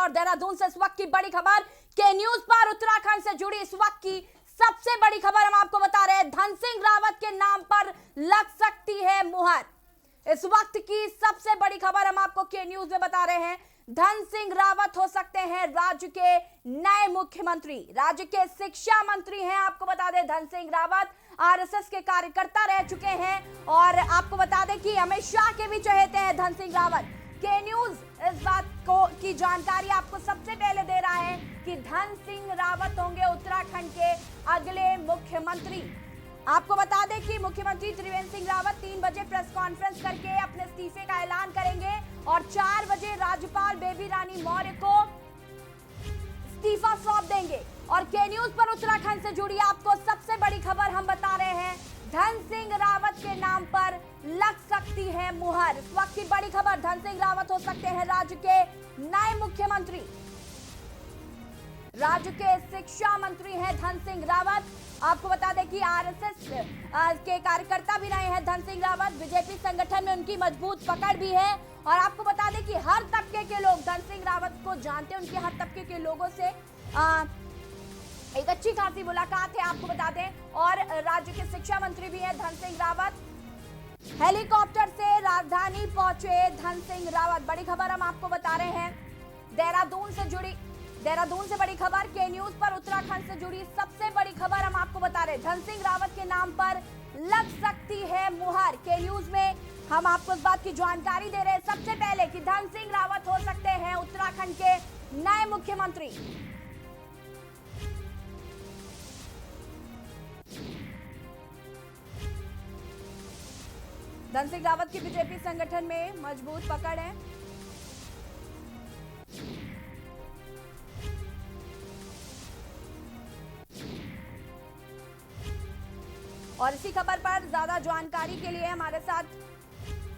और देहरादून से इस वक्त की बड़ी खबर के न्यूज पर उत्तराखंड से जुड़ी इस वक्त की सबसे बड़ी खबर हम आपको बता रहे हैं। धन सिंह रावत के नाम पर लग सकती है मुहर। इस वक्त की सबसे बड़ी खबर हम आपको के न्यूज में बता रहे हैं। धन सिंह रावत हो सकते हैं राज्य के नए मुख्यमंत्री। राज्य के शिक्षा मंत्री हैं, आपको बता दें धन सिंह रावत आरएसएस के कार्यकर्ता रह चुके हैं और आपको बता दें कि अमित शाह के भी चहेते हैं धन सिंह रावत। के न्यूज इस बात को की जानकारी आपको सबसे पहले दे रहा है कि धन सिंह रावत होंगे उत्तराखंड के अगले मुख्यमंत्री। आपको बता दें कि मुख्यमंत्री त्रिवेंद्र सिंह रावत 3 बजे प्रेस कॉन्फ्रेंस करके अपने इस्तीफे का ऐलान करेंगे और 4 बजे राज्यपाल बेबी रानी मौर्य को इस्तीफा सौंप देंगे। और के न्यूज पर उत्तराखंड से जुड़ी आपको सबसे बड़ी खबर हम बता रहे हैं, धन सिंह रावत के नाम पर लग सकती है मुहर। इस वक्त की बड़ी खबर, धन सिंह रावत हो सकते हैं राज्य के नए मुख्यमंत्री। राज्य के शिक्षा मंत्री हैं धन सिंह रावत। आपको बता दें कि आरएसएस के कार्यकर्ता भी रहे हैं धन सिंह रावत। बीजेपी संगठन में उनकी मजबूत पकड़ भी है और आपको बता दें कि हर तबके के लोग धन सिंह रावत को जानते हैं। उनके हर तबके के लोगों से एक अच्छी खासी मुलाकात है, आपको बता दें। और राज्य के शिक्षा मंत्री भी हैं धन सिंह रावत। हेलीकॉप्टर से राजधानी पहुंचे धन सिंह रावत। बड़ी खबर हम आपको बता रहे हैं देहरादून से बड़ी खबर के न्यूज पर उत्तराखंड से जुड़ी सबसे बड़ी खबर हम आपको बता रहे हैं, धन सिंह रावत के नाम पर लग सकती है मुहर। के न्यूज में हम आपको इस बात की जानकारी दे रहे हैं सबसे पहले कि धन सिंह रावत हो सकते हैं उत्तराखंड के नए मुख्यमंत्री। धन सिंह रावत की बीजेपी संगठन में मजबूत पकड़ है। और इसी खबर पर ज्यादा जानकारी के लिए हमारे साथ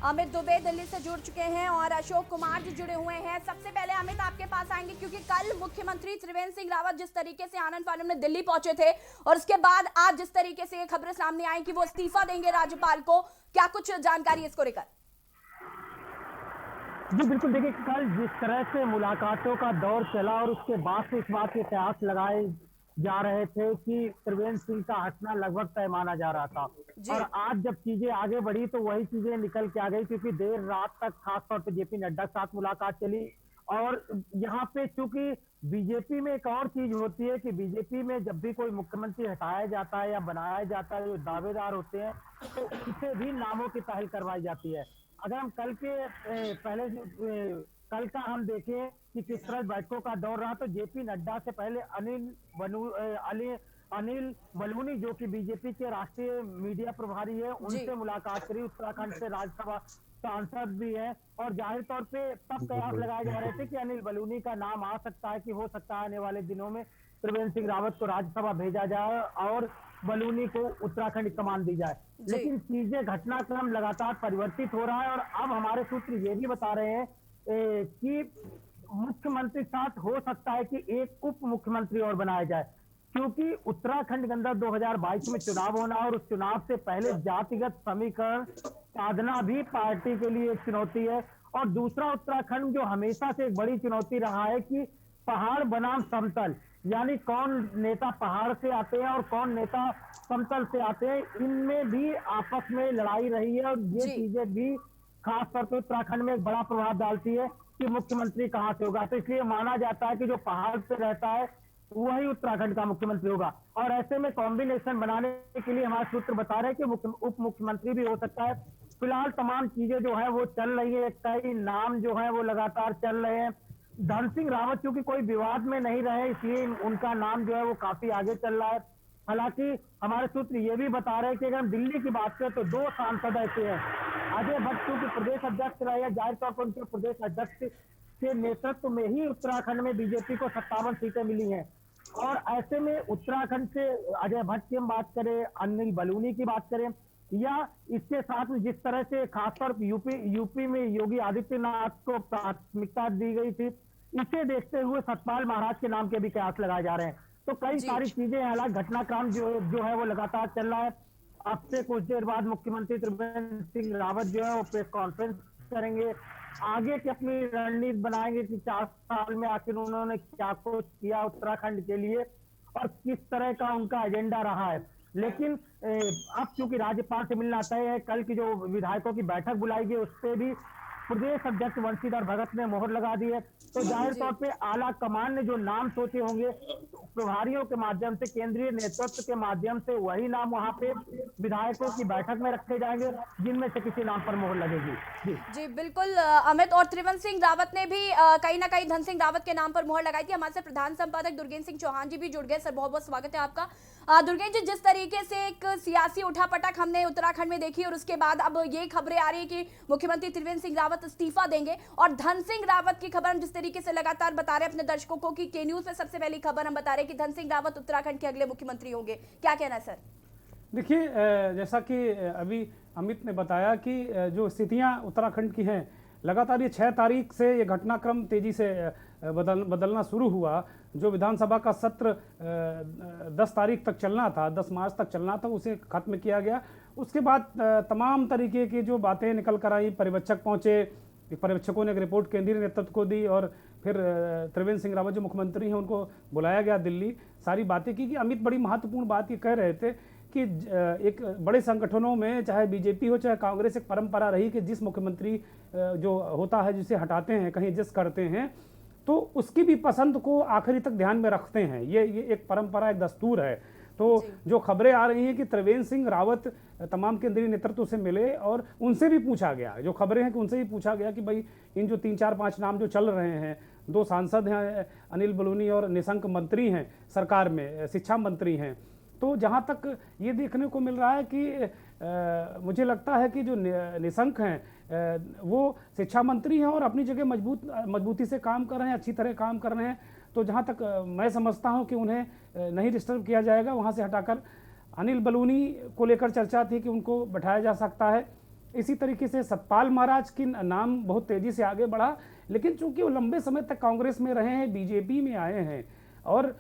अमित दुबे दिल्ली से जुड़ चुके हैं और अशोक कुमार जी जुड़े हुए हैं। सबसे पहले अमित आपके पास आएंगे क्योंकि कल मुख्यमंत्री त्रिवेंद्र सिंह रावत जिस तरीके से आनंद फानन में दिल्ली पहुंचे थे और उसके बाद आज जिस तरीके से ये खबरें सामने आई कि वो इस्तीफा देंगे राज्यपाल को, क्या कुछ जानकारी इसको लेकर? जी बिल्कुल, देखिए कल जिस तरह से मुलाकातों का दौर चला और उसके बाद से इस बात के कयास लगाए जा रहे थे कि त्रिवेंद्र सिंह का हटना लगभग तय माना जा रहा था और आज जब चीजें आगे बढ़ी तो वही चीजें निकल के आ गई क्योंकि देर रात तक खासतौर पे जेपी नड्डा के साथ मुलाकात चली। और यहाँ पे चूंकि बीजेपी में एक और चीज होती है कि बीजेपी में जब भी कोई मुख्यमंत्री हटाया जाता है या बनाया जाता है, जो दावेदार होते हैं तो उनसे भी नामों की पहल करवाई जाती है। अगर हम कल का हम देखें कि किस तरह बैठकों का दौर रहा तो जेपी नड्डा से पहले अनिल बलूनी जो कि बीजेपी के राष्ट्रीय मीडिया प्रभारी है, उनसे मुलाकात करी। उत्तराखंड से राज्यसभा सांसद भी है और जाहिर तौर पे तब कयास लगाए जा रहे थे कि अनिल बलूनी का नाम आ सकता है कि हो सकता है आने वाले दिनों में त्रिवेंद्र सिंह रावत को राज्यसभा भेजा जाए और बलूनी को उत्तराखंड कमान दी जाए। लेकिन चीजें घटनाक्रम लगातार परिवर्तित हो रहा है और अब हमारे सूत्र ये भी बता रहे हैं कि मुख्यमंत्री साथ हो सकता है कि एक उप मुख्यमंत्री और बनाया जाए क्योंकि उत्तराखंड के अंदर 2022 में चुनाव होना और उस चुनाव से पहले जातिगत समीकरण साधना भी पार्टी के लिए एक चुनौती है। और दूसरा, उत्तराखंड जो हमेशा से एक बड़ी चुनौती रहा है कि पहाड़ बनाम समतल, यानी कौन नेता पहाड़ से आते हैं और कौन नेता समतल से आते हैं, इनमें भी आपस में लड़ाई रही है और ये चीजें भी खासतौर पर उत्तराखंड में एक बड़ा प्रभाव डालती है कि मुख्यमंत्री कहां से होगा। तो इसलिए माना जाता है कि जो पहाड़ पे रहता है वही उत्तराखंड का मुख्यमंत्री होगा और ऐसे में कॉम्बिनेशन बनाने के लिए हमारे सूत्र बता रहे हैं कि उप मुख्यमंत्री भी हो सकता है। फिलहाल तमाम चीजें जो है वो चल रही है, कई नाम जो है वो लगातार चल रहे हैं। धन सिंह रावत चूंकि कोई विवाद में नहीं रहे इसलिए उनका नाम जो है वो काफी आगे चल रहा है। हालांकि हमारे सूत्र ये भी बता रहे हैं कि अगर हम दिल्ली की बात करें तो 2 सांसद ऐसे हैं। अजय भट्ट चूंकि प्रदेश अध्यक्ष रहे, जाहिर तौर पर उनके प्रदेश अध्यक्ष के नेतृत्व में ही उत्तराखंड में बीजेपी को 57 सीटें मिली हैं और ऐसे में उत्तराखंड से अजय भट्ट की हम बात करें, अनिल बलूनी की बात करें या इसके साथ में जिस तरह से खासतौर पर यूपी में योगी आदित्यनाथ को प्राथमिकता दी गई थी, इसे देखते हुए सतपाल महाराज के नाम के भी कयास लगाए जा रहे हैं। तो कई सारी चीजें, हालांकि घटनाक्रम जो है वो लगातार चल रहा है। अब से कुछ देर बाद मुख्यमंत्री त्रिवेंद्र सिंह रावत जो है वो प्रेस कॉन्फ्रेंस करेंगे आगे की अपनी रणनीति बनाएंगे कि 4 साल में आखिर उन्होंने क्या कुछ किया उत्तराखंड के लिए और किस तरह का उनका एजेंडा रहा है। लेकिन अब चूंकि राज्यपाल से मिलना तय है, कल की जो विधायकों की बैठक बुलाई गई उस पर भी प्रदेश अध्यक्ष वंशीधर भगत ने मोहर लगा दी है। तो जाहिर तौर पे आला कमान ने जो नाम सोचे होंगे प्रभारियों के माध्यम से, केंद्रीय नेतृत्व के माध्यम से, वही नाम वहां पे विधायकों की बैठक में रखे जाएंगे जिनमें से किसी नाम पर मोहर लगेगी। जी बिल्कुल अमित, और त्रिवेंद्र सिंह रावत ने भी कहीं ना कहीं धन सिंह रावत के नाम पर मोहर लगाई थी। हमारे साथ प्रधान संपादक दुर्गेश सिंह चौहान जी भी जुड़ गए। सर बहुत बहुत स्वागत है आपका। दुर्गेश जी, जिस तरीके से एक सियासी उठापटक हमने उत्तराखंड में देखी और उसके बाद अब ये खबरें आ रही है कि मुख्यमंत्री त्रिवेंद्र सिंह रावत इस्तीफा देंगे, और धन सिंह रावत की खबर हम जिस तरीके से लगातार बता रहे हैं अपने दर्शकों को कि के न्यूज में सबसे पहली खबर हम बता रहे हैं कि धन सिंह रावत उत्तराखंड के अगले मुख्यमंत्री होंगे, क्या कहना है सर? देखिए, जैसा कि अभी अमित ने बताया कि जो स्थितियां उत्तराखंड की हैं, लगातार ये 6 तारीख से ये घटनाक्रम तेजी से बदलना शुरू हुआ। जो विधानसभा का सत्र 10 तारीख तक चलना था, 10 मार्च तक चलना था, उसे खत्म किया गया। उसके बाद तमाम तरीके की जो बातें निकल कर आई, पर्यवेक्षक पहुंचे, पर्यवेक्षकों ने एक रिपोर्ट केंद्रीय नेतृत्व को दी और फिर त्रिवेंद्र सिंह रावत जो मुख्यमंत्री हैं उनको बुलाया गया दिल्ली। सारी बातें की कि अमित बड़ी महत्वपूर्ण बात ये कह रहे थे कि एक बड़े संगठनों में चाहे बीजेपी हो चाहे कांग्रेस, एक परंपरा रही कि जिस मुख्यमंत्री जो होता है, जिसे हटाते हैं, कहीं एडजस्ट करते हैं, तो उसकी भी पसंद को आखिरी तक ध्यान में रखते हैं। ये एक परंपरा, एक दस्तूर है। तो जो खबरें आ रही हैं कि त्रिवेंद्र सिंह रावत तमाम केंद्रीय नेतृत्व से मिले और उनसे भी पूछा गया, जो खबरें हैं कि उनसे भी पूछा गया कि भाई इन जो 3, 4, 5 नाम जो चल रहे हैं, 2 सांसद हैं, अनिल बलूनी और निशंक मंत्री हैं सरकार में, शिक्षा मंत्री हैं। तो जहाँ तक ये देखने को मिल रहा है कि मुझे लगता है कि जो निशंक हैं वो शिक्षा मंत्री हैं और अपनी जगह मजबूती से काम कर रहे हैं, अच्छी तरह काम कर रहे हैं। तो जहाँ तक मैं समझता हूँ कि उन्हें नहीं डिस्टर्ब किया जाएगा, वहाँ से हटाकर अनिल बलूनी को लेकर चर्चा थी कि उनको बैठाया जा सकता है। इसी तरीके से सतपाल महाराज की नाम बहुत तेज़ी से आगे बढ़ा, लेकिन चूंकि वो लंबे समय तक कांग्रेस में रहे हैं, बीजेपी में आए हैं, और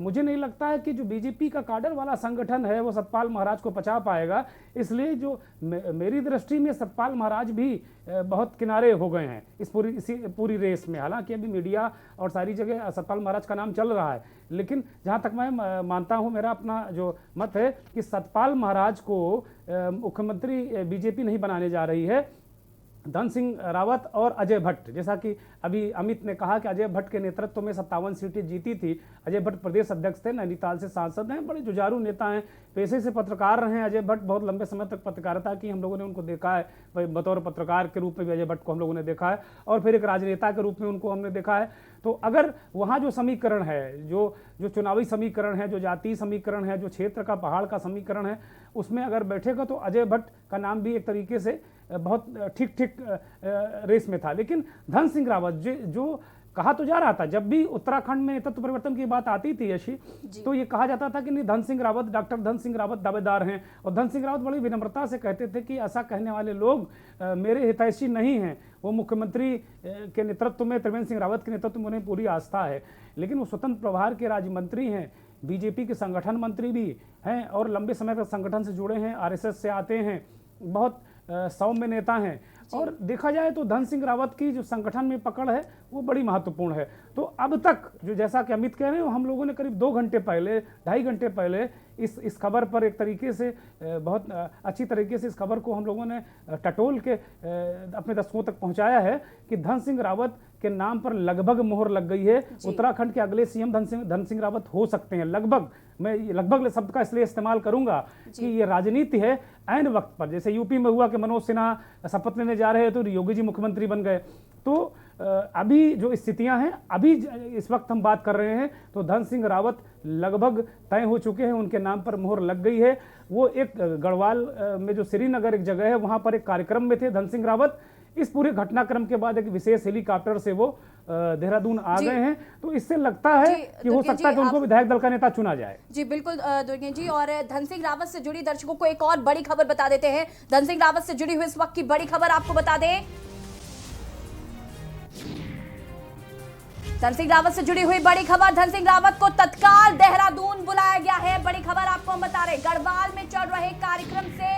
मुझे नहीं लगता है कि जो बीजेपी का काडर वाला संगठन है वो सतपाल महाराज को पचा पाएगा। इसलिए जो मेरी दृष्टि में सतपाल महाराज भी बहुत किनारे हो गए हैं इस पूरी रेस में। हालांकि अभी मीडिया और सारी जगह सतपाल महाराज का नाम चल रहा है, लेकिन जहां तक मैं मानता हूं, मेरा अपना जो मत है कि सतपाल महाराज को मुख्यमंत्री बीजेपी नहीं बनाने जा रही है। धन सिंह रावत और अजय भट्ट, जैसा कि अभी अमित ने कहा कि अजय भट्ट के नेतृत्व में 57 सीटें जीती थी। अजय भट्ट प्रदेश अध्यक्ष थे, नैनीताल से सांसद हैं, बड़े जुझारू नेता हैं, पेशे से पत्रकार रहे हैं अजय भट्ट, बहुत लंबे समय तक पत्रकारिता की हम लोगों ने उनको देखा है। बतौर पत्रकार के रूप में भी अजय भट्ट को हम लोगों ने देखा है और फिर एक राजनेता के रूप में उनको हमने देखा है। तो अगर वहाँ जो समीकरण है, जो चुनावी समीकरण है, जो जातीय समीकरण है, जो क्षेत्र का पहाड़ का समीकरण है, उसमें अगर बैठेगा तो अजय भट्ट का नाम भी एक तरीके से बहुत ठीक रेस में था। लेकिन धन सिंह रावत जो कहा तो जा रहा था, जब भी उत्तराखंड में तत्व परिवर्तन की बात आती थी यशी, तो ये कहा जाता था कि नहीं, धन सिंह रावत, डॉक्टर धन सिंह रावत दावेदार हैं। और धन सिंह रावत बड़ी विनम्रता से कहते थे कि ऐसा कहने वाले लोग मेरे हितैषी नहीं हैं। वो मुख्यमंत्री के नेतृत्व में, त्रिवेंद्र सिंह रावत के नेतृत्व में उन्हें पूरी आस्था है, लेकिन वो स्वतंत्र प्रभार के राज्य मंत्री हैं, बीजेपी के संगठन मंत्री भी हैं और लंबे समय तक संगठन से जुड़े हैं, आरएसएस से आते हैं, बहुत सौम्य नेता हैं। और देखा जाए तो धन सिंह रावत की जो संगठन में पकड़ है वो बड़ी महत्वपूर्ण है। तो अब तक जो, जैसा कि अमित कह रहे हैं, हम लोगों ने करीब 2 घंटे पहले, 2.5 घंटे पहले इस खबर पर एक तरीके से बहुत अच्छी तरीके से इस खबर को हम लोगों ने टटोल के अपने दर्शकों तक पहुंचाया है कि धन सिंह रावत के नाम पर लगभग मोहर लग गई है। उत्तराखंड के अगले सीएम धन सिंह रावत हो सकते हैं। लगभग, मैं लगभग शब्द का इसलिए इस्तेमाल करूंगा कि ये राजनीति है ऐन वक्त पर। जैसे यूपी में हुआ कि मनोज सिन्हा शपथ लेने जा रहे हैं तो योगी जी मुख्यमंत्री बन गए। तो अभी जो स्थितियां हैं, अभी इस वक्त हम बात कर रहे हैं, तो धन सिंह रावत लगभग तय हो चुके हैं, उनके नाम पर मोहर लग गई है। वो एक गढ़वाल में जो श्रीनगर एक जगह है, वहां पर एक कार्यक्रम में थे धन सिंह रावत। इस पूरे घटनाक्रम के बाद एक विशेष हेलीकॉप्टर से वो देहरादून आ गए हैं। तो इससे लगता है कि हो सकता है कि उनको विधायक दल का नेता चुना जाए। जी बिल्कुल दुर्गेश जी, और धन सिंह रावत से जुड़ी दर्शकों को एक और बड़ी खबर बता देते हैं। धन सिंह रावत से जुड़ी हुई इस वक्त की बड़ी खबर आपको बता दें। धन सिंह रावत से जुड़ी हुई बड़ी खबर, धन सिंह रावत को तत्काल देहरादून बुलाया गया है। बड़ी खबर आपको हम बता रहे, गढ़वाल में चल रहे कार्यक्रम से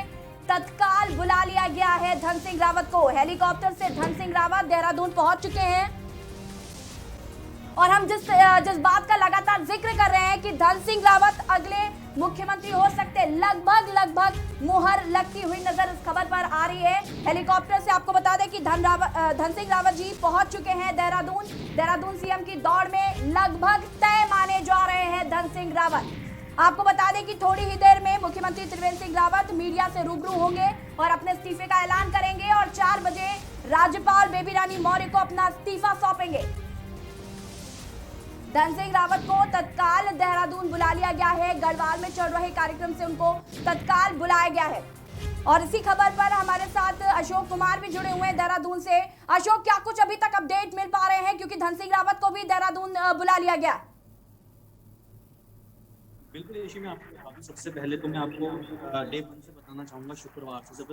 तत्काल बुला लिया गया है धन सिंह रावत को। हेलीकॉप्टर से धन सिंह रावत देहरादून पहुंच चुके हैं और हम जिस बात का लगातार जिक्र कर रहे हैं कि धन सिंह रावत अगले मुख्यमंत्री हो सकते, लगभग मुहर लगती हुई नजर इस खबर पर आ रही है। हेलीकॉप्टर से आपको बता दें कि धन सिंह रावत जी पहुंच चुके हैं देहरादून सीएम की दौड़ में लगभग तय माने जा रहे हैं धन सिंह रावत। आपको बता दें कि थोड़ी ही देर में मुख्यमंत्री त्रिवेंद्र सिंह रावत मीडिया से रूबरू होंगे और अपने इस्तीफे का ऐलान करेंगे और 4 बजे राज्यपाल बेबी रानी मौर्य को अपना इस्तीफा सौंपेंगे। धन सिंह रावत को तत्काल देहरादून बुला लिया गया है। गढ़वाल में चल रहे कार्यक्रम से उनको तत्काल बुलाया गया है। और इसी खबर पर हमारे साथ अशोक कुमार भी जुड़े हुए हैं देहरादून से। अशोक, क्या कुछ अभी तक अपडेट मिल पा रहे हैं, क्योंकि धन सिंह रावत को भी देहरादून बुला लिया गया? बिल्कुल यशी, मैं आपको सबसे पहले तो मैं आपको डे 1 से बताना चाहूंगा। शुक्रवार से जब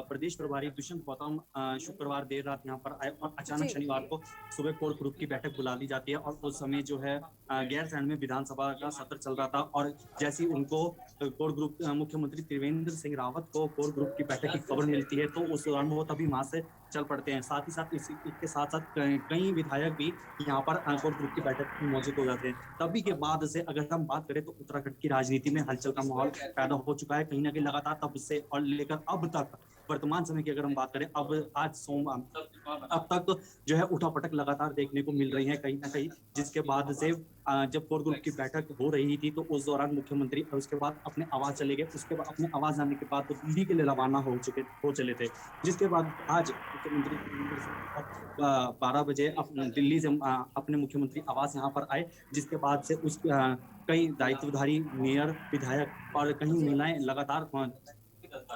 प्रदेश प्रभारी दुष्यंत गौतम शुक्रवार देर रात यहाँ पर आए और अचानक शनिवार को सुबह कोर ग्रुप की बैठक बुला ली जाती है और उस समय जो है गैरसैंण में विधानसभा का सत्र चल रहा था और जैसे उनको कोर ग्रुप मुख्यमंत्री त्रिवेंद्र सिंह रावत को कोर ग्रुप की बैठक की खबर मिलती है तो उस दौरान वो तभी वहां से चल पड़ते हैं। साथ ही साथ इसके साथ साथ कई विधायक भी यहाँ पर कोर ग्रुप की बैठक में मौजूद हो जाते हैं। तभी के बाद से अगर हम बात करें तो उत्तराखंड की राजनीति में हलचल का माहौल पैदा हो चुका है कहीं ना कहीं लगातार, तब से और लेकर अब तक वर्तमान समय की अगर हम बात करें अब तक जो है उठापटक लगातार देखने को मिल रही है कहीं ना कहीं, जिसके बाद से जब कोर ग्रुप की बैठक हो रही थी तो उस दौरान मुख्यमंत्री और उसके बाद अपने आवाज चले गए। उसके बाद अपने आवाज आने के बाद तो दिल्ली के लिए रवाना हो चले थे, जिसके बाद आज मुख्यमंत्री 12 बजे दिल्ली से अपने मुख्यमंत्री आवास यहाँ पर आए, जिसके बाद से उस कई दायित्वधारी मेयर, विधायक और कई महिलाएं लगातार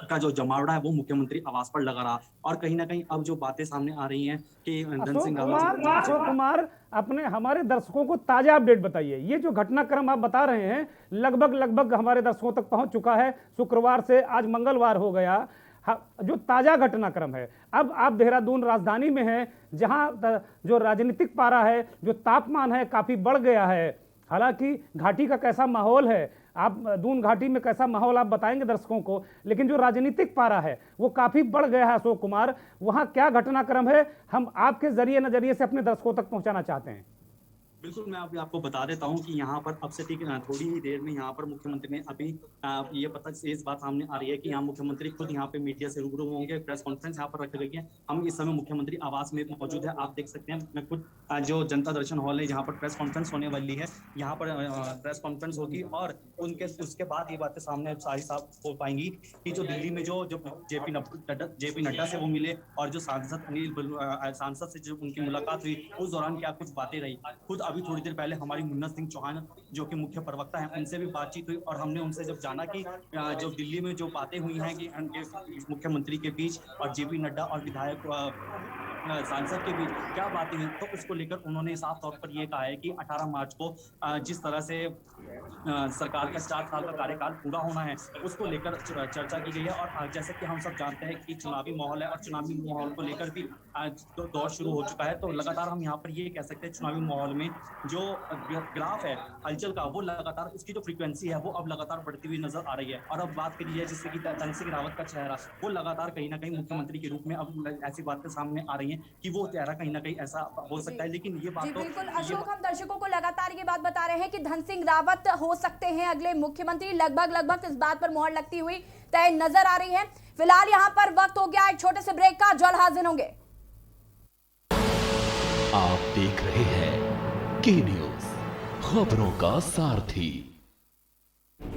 का जो जमावड़ा है वो मुख्यमंत्री आवास पर लगा रहा। और कहीं ना कहीं अब जो बातें सामने आ रही हैं कि धन सिंह अशोक कुमार, अपने हमारे दर्शकों को ताजा अपडेट बताइए। ये जो घटनाक्रम आप बता रहे हैं लगभग हमारे दर्शकों तक पहुंच चुका है। शुक्रवार से आज मंगलवार हो गया, जो ताजा घटनाक्रम है। अब आप देहरादून राजधानी में हैं, जहां जो राजनीतिक पारा है, जो तापमान है, काफी बढ़ गया है। हालांकि घाटी का कैसा माहौल है, आप दून घाटी में कैसा माहौल आप बताएंगे दर्शकों को, लेकिन जो राजनीतिक पारा है वो काफी बढ़ गया है। अशोक कुमार, वहां क्या घटनाक्रम है, हम आपके नजरिए से अपने दर्शकों तक पहुंचाना चाहते हैं। बिल्कुल, मैं अभी आपको बता देता हूं कि यहाँ पर अब से ठीक थोड़ी ही देर में यहाँ पर मुख्यमंत्री ने अभी ये पता इस बात सामने आ रही है कि यहाँ मुख्यमंत्री खुद यहाँ पे मीडिया से रूबरू होंगे। प्रेस कॉन्फ्रेंस यहाँ पर रखी गई है। हम इस समय मुख्यमंत्री आवास में मौजूद है, आप देख सकते हैं। मैं खुद जो जनता दर्शन हॉल है जहाँ पर प्रेस कॉन्फ्रेंस होने वाली है, यहाँ पर प्रेस कॉन्फ्रेंस होगी और उसके बाद ये बातें सामने सारी साफ हो पाएंगी कि जो दिल्ली में जो जेपी नड्डा से वो मिले और जो सांसद से जो उनकी मुलाकात हुई उस दौरान क्या कुछ बातें रही। खुद अभी थोड़ी देर पहले हमारी मुन्ना सिंह चौहान जो कि मुख्य प्रवक्ता हैं, उनसे भी बातचीत हुई और हमने उनसे जब जाना कि जो दिल्ली में जो बातें हुई हैं कि उनके मुख्यमंत्री के बीच और जेपी नड्डा और विधायक सांसद के बीच क्या बातें हुई, तो उसको लेकर उन्होंने साफ तौर पर यह कहा है कि 18 मार्च को जिस तरह से सरकार का 4 साल का कार्यकाल पूरा होना है उसको लेकर चर्चा की गई है। और जैसे कि हम सब जानते हैं कि चुनावी माहौल है और चुनावी माहौल को लेकर भी दौर शुरू हो चुका है, तो लगातार हम यहाँ पर ये कह सकते हैं चुनावी माहौल में जो ग्राफ है हलचल का वो लगातार इसकी जो फ्रीक्वेंसी है वो अब लगातार बढ़ती हुई नजर आ रही है। और अब बात करी है जिससे कि धन सिंह रावत का चेहरा वो लगातार कहीं ना कहीं मुख्यमंत्री के रूप में अब ऐसी बातें सामने आ रही हैं कि वो चेहरा कहीं ना कहीं ऐसा हो सकता है। लेकिन ये बात तो बिल्कुल अशोक, हम दर्शकों को लगातार ये बात बता रहे हैं कि धन सिंह रावत हो सकते हैं अगले मुख्यमंत्री। लगभग इस बात पर मोहर लगती हुई तय नजर आ रही है। फिलहाल यहाँ पर वक्त हो गया एक छोटे से ब्रेक का, जल्द हाजिर होंगे। आप देख रहे हैं के न्यूज, खबरों का सारथी।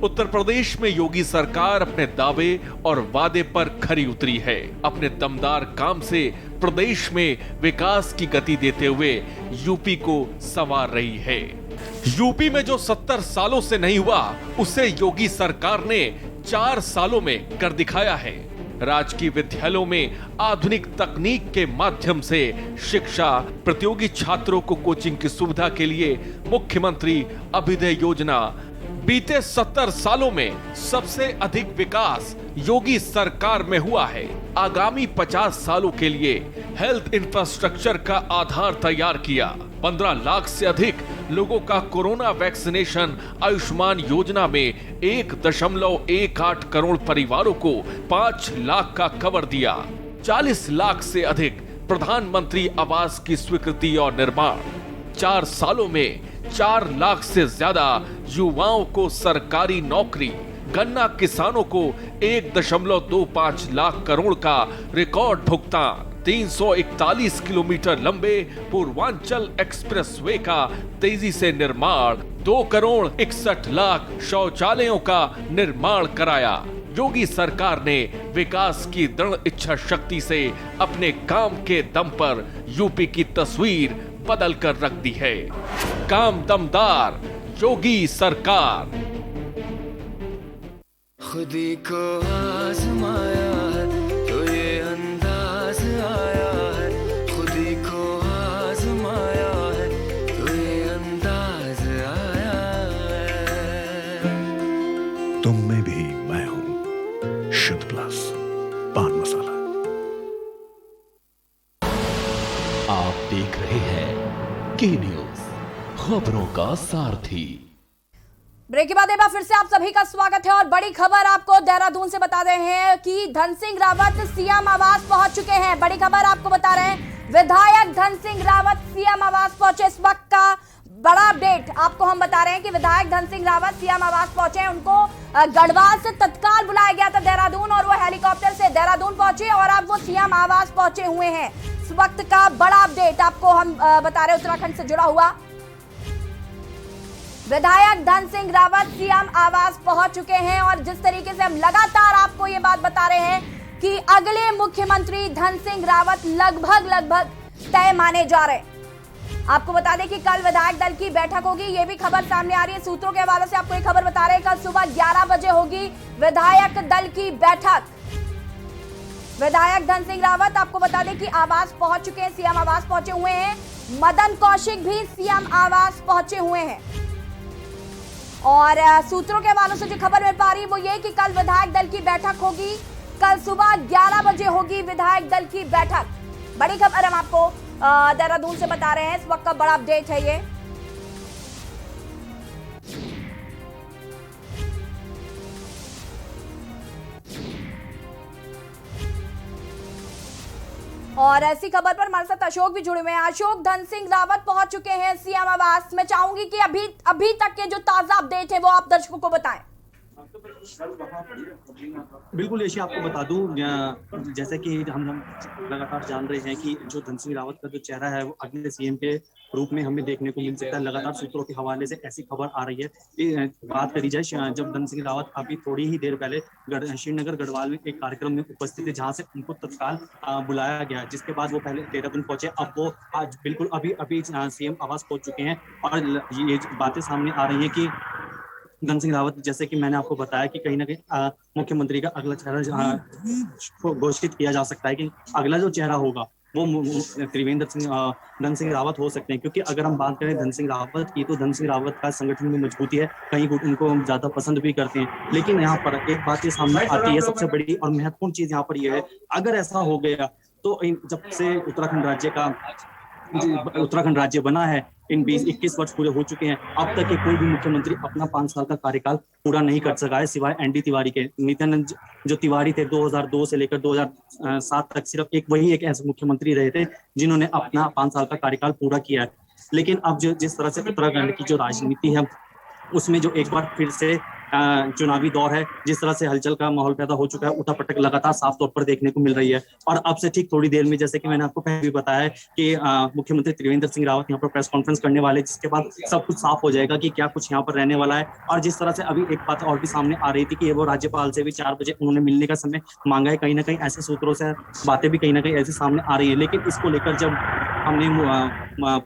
उत्तर प्रदेश में योगी सरकार अपने दावे और वादे पर खरी उतरी है। अपने दमदार काम से प्रदेश में विकास की गति देते हुए यूपी को संवार रही है। यूपी में जो 70 सालों से नहीं हुआ उसे योगी सरकार ने 4 सालों में कर दिखाया है। राजकीय विद्यालयों में आधुनिक तकनीक के माध्यम से शिक्षा, प्रतियोगी छात्रों को कोचिंग की सुविधा के लिए मुख्यमंत्री अभ्युदय योजना। बीते 70 सालों में सबसे अधिक विकास योगी सरकार में हुआ है। आगामी 50 सालों के लिए हेल्थ इंफ्रास्ट्रक्चर का आधार तैयार किया। 15 लाख से अधिक लोगों का कोरोना वैक्सीनेशन आयुष्मान योजना में 1.18 करोड़ परिवारों को 5 लाख का कवर दिया। 40 लाख से अधिक प्रधानमंत्री आवास की स्वीकृति और निर्माण। 4 सालों में 4 लाख से ज्यादा युवाओं को सरकारी नौकरी। गन्ना किसानों को 1.25 लाख करोड़ का रिकॉर्ड भुगतान। 341 किलोमीटर लंबे पूर्वांचल एक्सप्रेसवे का तेजी से निर्माण। 2 करोड़ 61 लाख शौचालयों का निर्माण कराया। योगी सरकार ने विकास की दृढ़ इच्छा शक्ति से अपने काम के दम पर यूपी की तस्वीर बदल कर रख दी है। काम दमदार योगी सरकार। खुदी को आजमाया है तो ये अंदाज आया है, खुदी को आजमाया है तो ये अंदाज आया है। तुम में भी मैं हूं, शुद्ध प्लस पान मसाला। आप देख रहे हैं के न्यूज, खबरों का सारथी। ब्रेक के बाद एक बार फिर से आप सभी का स्वागत है और बड़ी खबर आपको देहरादून से बता रहे हैं कि धन सिंह रावत सीएम आवास पहुंच चुके हैं। बड़ी खबर आपको बता रहे हैं, विधायक धन सिंह रावत सीएम आवास पहुंचे। इस वक्त का बड़ा अपडेट आपको हम बता रहे हैं कि विधायक धन सिंह रावत सीएम आवास पहुंचे। उनको गढ़वाल से तत्काल बुलाया गया था देहरादून और वो हेलीकॉप्टर से देहरादून पहुंचे और अब वो सीएम आवास पहुंचे हुए हैं। इस वक्त का बड़ा अपडेट आपको हम बता रहे हैं उत्तराखंड से जुड़ा हुआ। विधायक धन सिंह रावत सीएम आवास पहुंच चुके हैं और जिस तरीके से हम लगातार आपको ये बात बता रहे हैं कि अगले मुख्यमंत्री धन सिंह रावत लगभग तय माने जा रहे हैं। आपको बता दें कि कल विधायक दल की बैठक होगी, ये भी खबर सामने आ रही है। सूत्रों के हवाले से आपको ये खबर बता रहे हैं, कल सुबह 11 बजे होगी विधायक दल की बैठक। विधायक धन सिंह रावत आपको बता दें कि आवास पहुंच चुके हैं, सीएम आवास पहुंचे हुए हैं। मदन कौशिक भी सीएम आवास पहुंचे हुए हैं और सूत्रों के हवालों से जो खबर मिल पा रही है वो ये कि कल विधायक दल की बैठक होगी। कल सुबह 11 बजे होगी विधायक दल की बैठक। बड़ी खबर हम आपको देहरादून से बता रहे हैं। इस वक्त का बड़ा अपडेट है ये। और ऐसी खबर पर हमारे साथ अशोक भी जुड़े हुए हैं। अशोक, धन सिंह रावत पहुंच चुके हैं सीएम आवास। मैं चाहूंगी कि अभी तक के जो ताजा अपडेट है वो आप दर्शकों को बताएं। बिल्कुल यशी, आपको बता दूं जैसे कि हम लगातार जान रहे हैं कि जो धन सिंह रावत का जो चेहरा है वो अगले सीएम के रूप में हमें देखने को मिल सकता है। लगातार सूत्रों के हवाले से ऐसी खबर आ रही है। बात करी जाए, जब धन सिंह रावत अभी थोड़ी ही देर पहले श्रीनगर गढ़वाल में एक कार्यक्रम में उपस्थित थे जहां से उनको तत्काल बुलाया गया, जिसके बाद वो पहले देहरादून पहुंचे। अब वो आज बिल्कुल अभी सीएम आवास पहुंच चुके हैं और ये बातें सामने आ रही है कि धन सिंह रावत, जैसे कि मैंने आपको बताया कि कहीं ना कहीं मुख्यमंत्री का अगला चेहरा घोषित किया जा सकता है कि अगला जो चेहरा होगा वो धन सिंह रावत हो सकते हैं। क्योंकि अगर हम बात करें धन सिंह रावत की, तो धन सिंह रावत का संगठन में मजबूती है, कहीं उनको हम ज्यादा पसंद भी करते हैं। लेकिन यहाँ पर एक बात ये सामने आती है, सबसे बड़ी और महत्वपूर्ण चीज यहाँ पर यह है, अगर ऐसा हो गया तो जब से उत्तराखंड राज्य बना है, इन 20-21 वर्ष पूरे हो चुके हैं, अब तक के कोई भी मुख्यमंत्री अपना 5 साल का कार्यकाल पूरा नहीं कर सका है, सिवाय एनडी तिवारी के। नित्यानंद जो तिवारी थे 2002 से लेकर 2007 तक सिर्फ वही एक ऐसे मुख्यमंत्री रहे थे जिन्होंने अपना 5 साल का कार्यकाल पूरा किया है। लेकिन अब जिस तरह से उत्तराखंड की जो राजनीति है उसमें जो एक बार फिर से चुनावी दौर है, जिस तरह से हलचल का माहौल पैदा हो चुका है, उठापटक लगातार साफ तौर पर देखने को मिल रही है। और अब से ठीक थोड़ी देर में, जैसे कि मैंने आपको पहले भी बताया है कि मुख्यमंत्री त्रिवेंद्र सिंह रावत यहाँ पर प्रेस कॉन्फ्रेंस करने वाले, जिसके बाद सब कुछ साफ हो जाएगा कि क्या कुछ यहाँ पर रहने वाला है। और जिस तरह से अभी एक बात और भी सामने आ रही थी कि वो राज्यपाल से भी 4 बजे उन्होंने मिलने का समय मांगा है, कहीं ना कहीं ऐसे सूत्रों से बातें भी कहीं ना कहीं ऐसे सामने आ रही है। लेकिन इसको लेकर जब हमने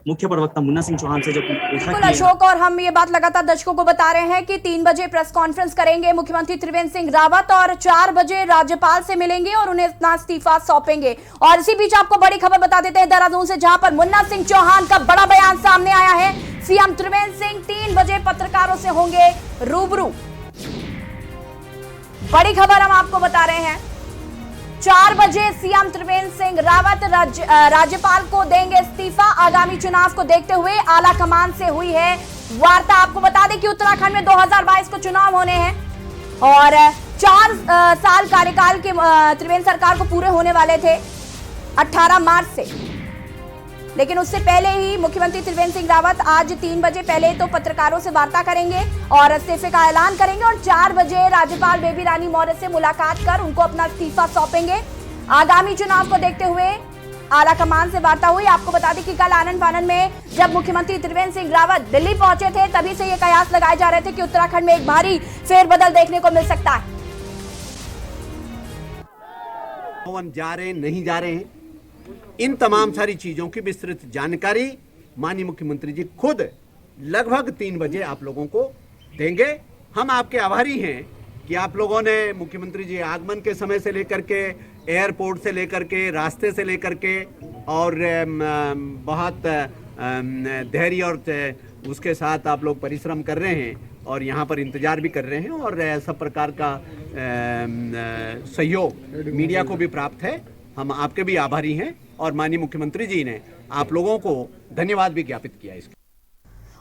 मुख्य प्रवक्ता मुन्ना सिंह चौहान से जब पूछा, अशोक, और हम ये बात लगातार दर्शकों को बता रहे हैं कि 3 बजे प्रेस कॉन्फ्रेंस करेंगे मुख्यमंत्री त्रिवेंद्र सिंह रावत और 4 बजे राज्यपाल से मिलेंगे और उन्हें अपना इस्तीफा सौंपेंगे। और इसी बीच आपको बड़ी खबर बता देते हैं देहरादून से, जहां पर मुन्ना सिंह चौहान का बड़ा बयान सामने आया है। सीएम त्रिवेंद्र सिंह 3 बजे पत्रकारों से होंगे रूबरू। बड़ी खबर हम आपको बता रहे हैं। 4 बजे सीएम त्रिवेंद्र सिंह रावत राज्यपाल को देंगे इस्तीफा। आगामी चुनाव को देखते हुए आला कमान से हुई है वार्ता। आपको बता दें कि उत्तराखंड में 2022 को चुनाव होने हैं और 4 साल कार्यकाल के त्रिवेंद्र सरकार को पूरे होने वाले थे 18 मार्च से, लेकिन उससे पहले ही मुख्यमंत्री त्रिवेंद्र सिंह रावत आज 3 बजे पहले तो पत्रकारों से वार्ता करेंगे और इस्तीफे का ऐलान करेंगे और 4 बजे राज्यपाल बेबी रानी मौर्य से मुलाकात कर उनको अपना इस्तीफा सौंपेंगे। आगामी चुनाव को देखते हुए आला कमान से वार्ता हुई। आपको बता दें कि कल आनंद फानन में जब मुख्यमंत्री त्रिवेंद्र सिंह रावत दिल्ली पहुंचे थे तभी से ये कयास लगाए जा रहे थे कि उत्तराखंड में एक भारी फेरबदल देखने को मिल सकता है। जा रहे नहीं जा रहे हैं, इन तमाम सारी चीजों की विस्तृत जानकारी माननीय मुख्यमंत्री जी खुद लगभग 3 बजे आप लोगों को देंगे। हम आपके आभारी हैं कि आप लोगों ने मुख्यमंत्री जी आगमन के समय से लेकर के, एयरपोर्ट से लेकर के, रास्ते से लेकर के और बहुत धैर्य और उसके साथ आप लोग परिश्रम कर रहे हैं और यहाँ पर इंतजार भी कर रहे हैं और सब प्रकार का सहयोग मीडिया को भी प्राप्त है। हम आपके भी आभारी हैं और माननीय मुख्यमंत्री जी ने आप लोगों को धन्यवाद भी ज्ञापित किया इसके।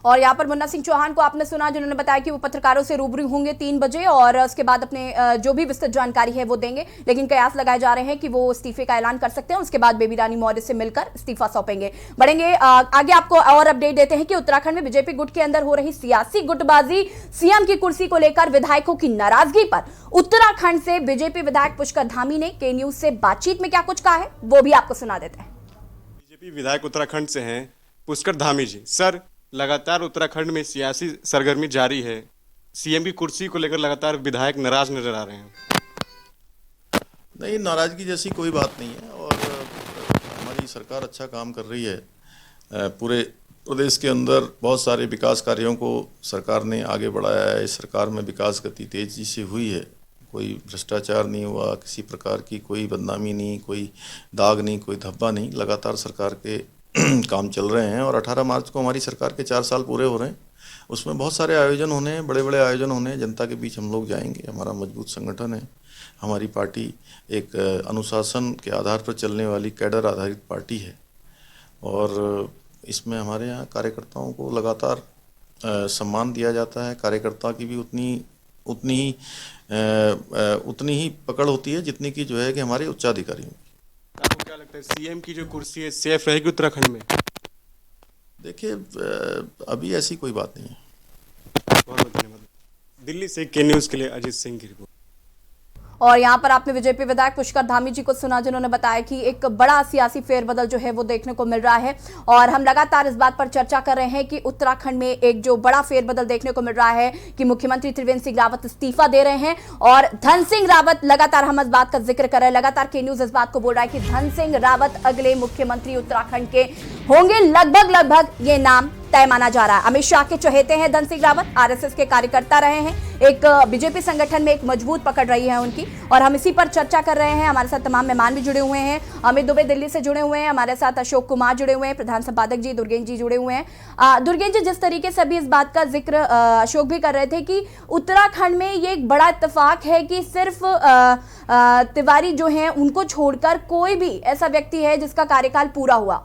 और यहाँ पर मुन्ना सिंह चौहान को आपने सुना जिन्होंने बताया कि वो पत्रकारों से रूबरू होंगे 3 बजे और उसके बाद अपने जो भी विस्तृत जानकारी है वो देंगे, लेकिन कयास लगाए जा रहे हैं कि वो इस्तीफे का ऐलान कर सकते हैं। उसके बाद बेबी रानी मौर्य से मिलकर इस्तीफा सौंपेंगे। बढ़ेंगे आगे, आपको और अपडेट देते हैं कि उत्तराखंड में बीजेपी गुट के अंदर हो रही सियासी गुटबाजी, सीएम की कुर्सी को लेकर विधायकों की नाराजगी पर उत्तराखंड से बीजेपी विधायक पुष्कर धामी ने के न्यूज से बातचीत में क्या कुछ कहा है वो भी आपको सुना देते हैं। बीजेपी विधायक उत्तराखंड से हैं पुष्कर धामी जी। सर, लगातार उत्तराखंड में सियासी सरगर्मी जारी है, सीएम की कुर्सी को लेकर लगातार विधायक नाराज नजर आ रहे हैं। नहीं, नाराजगी जैसी कोई बात नहीं है और हमारी सरकार अच्छा काम कर रही है। पूरे प्रदेश के अंदर बहुत सारे विकास कार्यों को सरकार ने आगे बढ़ाया है। इस सरकार में विकास गति तेजी से हुई है, कोई भ्रष्टाचार नहीं हुआ, किसी प्रकार की कोई बदनामी नहीं, कोई दाग नहीं, कोई धब्बा नहीं। लगातार सरकार के काम चल रहे हैं और 18 मार्च को हमारी सरकार के 4 साल पूरे हो रहे हैं। उसमें बहुत सारे आयोजन होने हैं, बड़े बड़े आयोजन होने हैं, जनता के बीच हम लोग जाएंगे। हमारा मजबूत संगठन है, हमारी पार्टी एक अनुशासन के आधार पर चलने वाली कैडर आधारित पार्टी है और इसमें हमारे यहाँ कार्यकर्ताओं को लगातार सम्मान दिया जाता है। कार्यकर्ता की भी उतनी ही पकड़ होती है जितनी की जो है कि हमारे उच्चाधिकारियों की। आपको क्या लगता है सीएम की जो कुर्सी है सेफ रहेगी उत्तराखंड में? देखिए, अभी ऐसी कोई बात नहीं है। बहुत बहुत धन्यवाद। दिल्ली से के न्यूज़ के लिए अजीत सिंह की रिपोर्ट। और यहाँ पर आपने बीजेपी विधायक पुष्कर धामी जी को सुना जिन्होंने बताया कि एक बड़ा सियासी फेरबदल जो है वो देखने को मिल रहा है और हम लगातार इस बात पर चर्चा कर रहे हैं कि उत्तराखंड में एक जो बड़ा फेरबदल देखने को मिल रहा है कि मुख्यमंत्री त्रिवेंद्र सिंह रावत इस्तीफा दे रहे हैं और धन सिंह रावत, लगातार हम इस बात का जिक्र कर रहे हैं, लगातार के न्यूज इस बात को बोल रहा है कि धन सिंह रावत अगले मुख्यमंत्री उत्तराखंड के होंगे। लगभग ये नाम तय माना जा रहा है। अमित शाह के चहेते हैं धन सिंह रावत, आरएसएस के कार्यकर्ता रहे हैं, एक बीजेपी संगठन में एक मजबूत पकड़ रही है उनकी और हम इसी पर चर्चा कर रहे हैं। हमारे साथ तमाम मेहमान भी जुड़े हुए हैं। अमित दुबे दिल्ली से जुड़े हुए हैं, हमारे साथ अशोक कुमार जुड़े हुए हैं, प्रधान संपादक जी दुर्गेश जी जुड़े हुए हैं। दुर्गेश जी, जिस तरीके से अभी इस बात का जिक्र अशोक भी कर रहे थे कि उत्तराखंड में ये एक बड़ा इत्तेफाक है कि सिर्फ तिवारी जो है उनको छोड़कर कोई भी ऐसा व्यक्ति है जिसका कार्यकाल पूरा हुआ।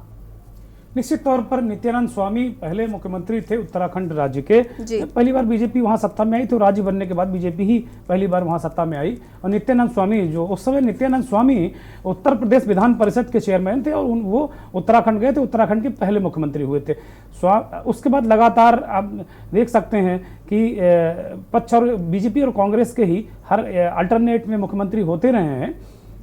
निश्चित तौर पर नित्यानंद स्वामी पहले मुख्यमंत्री थे उत्तराखंड राज्य के। पहली बार बीजेपी वहां सत्ता में आई तो राज्य बनने के बाद बीजेपी ही पहली बार वहां सत्ता में आई और नित्यानंद स्वामी जो उस समय नित्यानंद स्वामी उत्तर प्रदेश विधान परिषद के चेयरमैन थे और वो उत्तराखंड गए थे, उत्तराखंड के पहले मुख्यमंत्री हुए थे। उसके बाद लगातार आप देख सकते हैं कि पक्ष और बीजेपी और कांग्रेस के ही हर अल्टरनेट में मुख्यमंत्री होते रहे हैं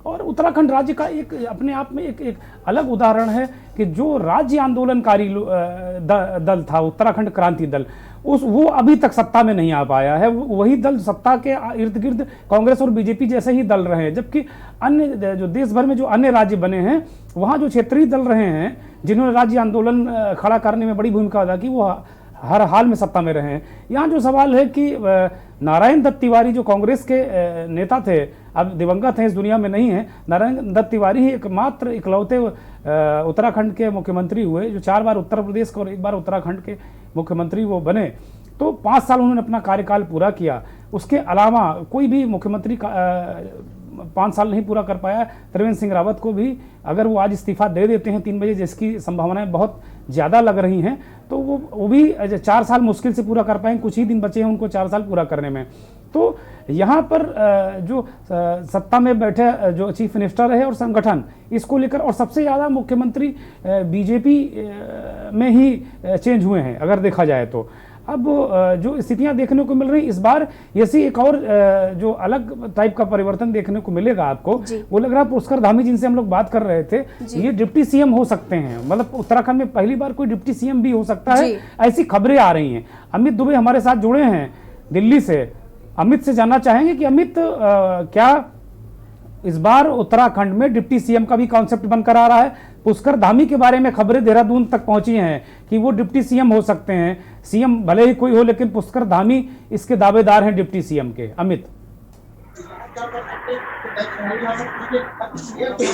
और उत्तराखंड राज्य का एक अपने आप में एक अलग उदाहरण है कि जो राज्य आंदोलनकारी दल था उत्तराखंड क्रांति दल, वो अभी तक सत्ता में नहीं आ पाया है। वही दल सत्ता के इर्द गिर्द कांग्रेस और बीजेपी जैसे ही दल रहे हैं, जबकि अन्य जो देश भर में जो अन्य राज्य बने हैं वहाँ जो क्षेत्रीय दल रहे हैं जिन्होंने राज्य आंदोलन खड़ा करने में बड़ी भूमिका अदा की वो हर हाल में सत्ता में रहे हैं। यहाँ जो सवाल है कि नारायण दत्त तिवारी जो कांग्रेस के नेता थे, अब दिवंगत हैं, इस दुनिया में नहीं है, नारायण दत्त तिवारी ही एकमात्र इकलौते उत्तराखंड के मुख्यमंत्री हुए जो 4 बार उत्तर प्रदेश के और 1 बार उत्तराखंड के मुख्यमंत्री वो बने। तो 5 साल उन्होंने अपना कार्यकाल पूरा किया। उसके अलावा कोई भी मुख्यमंत्री 5 साल नहीं पूरा कर पाया त्रिवेंद्र सिंह रावत को भी अगर वो आज इस्तीफा दे देते हैं 3 बजे, जिसकी संभावनाएं बहुत ज़्यादा लग रही हैं, तो वो भी 4 साल मुश्किल से पूरा कर पाएंगे। कुछ ही दिन बचे हैं उनको 4 साल पूरा करने में। तो यहाँ पर जो सत्ता में बैठे जो चीफ मिनिस्टर है और संगठन, इसको लेकर और सबसे ज़्यादा मुख्यमंत्री बीजेपी में ही चेंज हुए हैं अगर देखा जाए तो। अब जो स्थितियां देखने को मिल रही इस बार, ऐसी एक और जो अलग टाइप का परिवर्तन देखने को मिलेगा आपको, वो लग रहा है पुष्कर धामी जिनसे हम लोग बात कर रहे थे, ये डिप्टी सीएम हो सकते हैं। मतलब उत्तराखंड में पहली बार कोई डिप्टी सीएम भी हो सकता है, ऐसी खबरें आ रही हैं। अमित दुबे हमारे साथ जुड़े हैं दिल्ली से। अमित से जानना चाहेंगे कि अमित, क्या इस बार उत्तराखंड में डिप्टी सीएम का भी कॉन्सेप्ट बनकर आ रहा है? पुष्कर धामी के बारे में खबरें देहरादून तक पहुंची हैं कि वो डिप्टी सीएम हो सकते हैं। सीएम भले ही कोई हो, लेकिन पुष्कर धामी इसके दावेदार हैं डिप्टी सीएम के। अमित,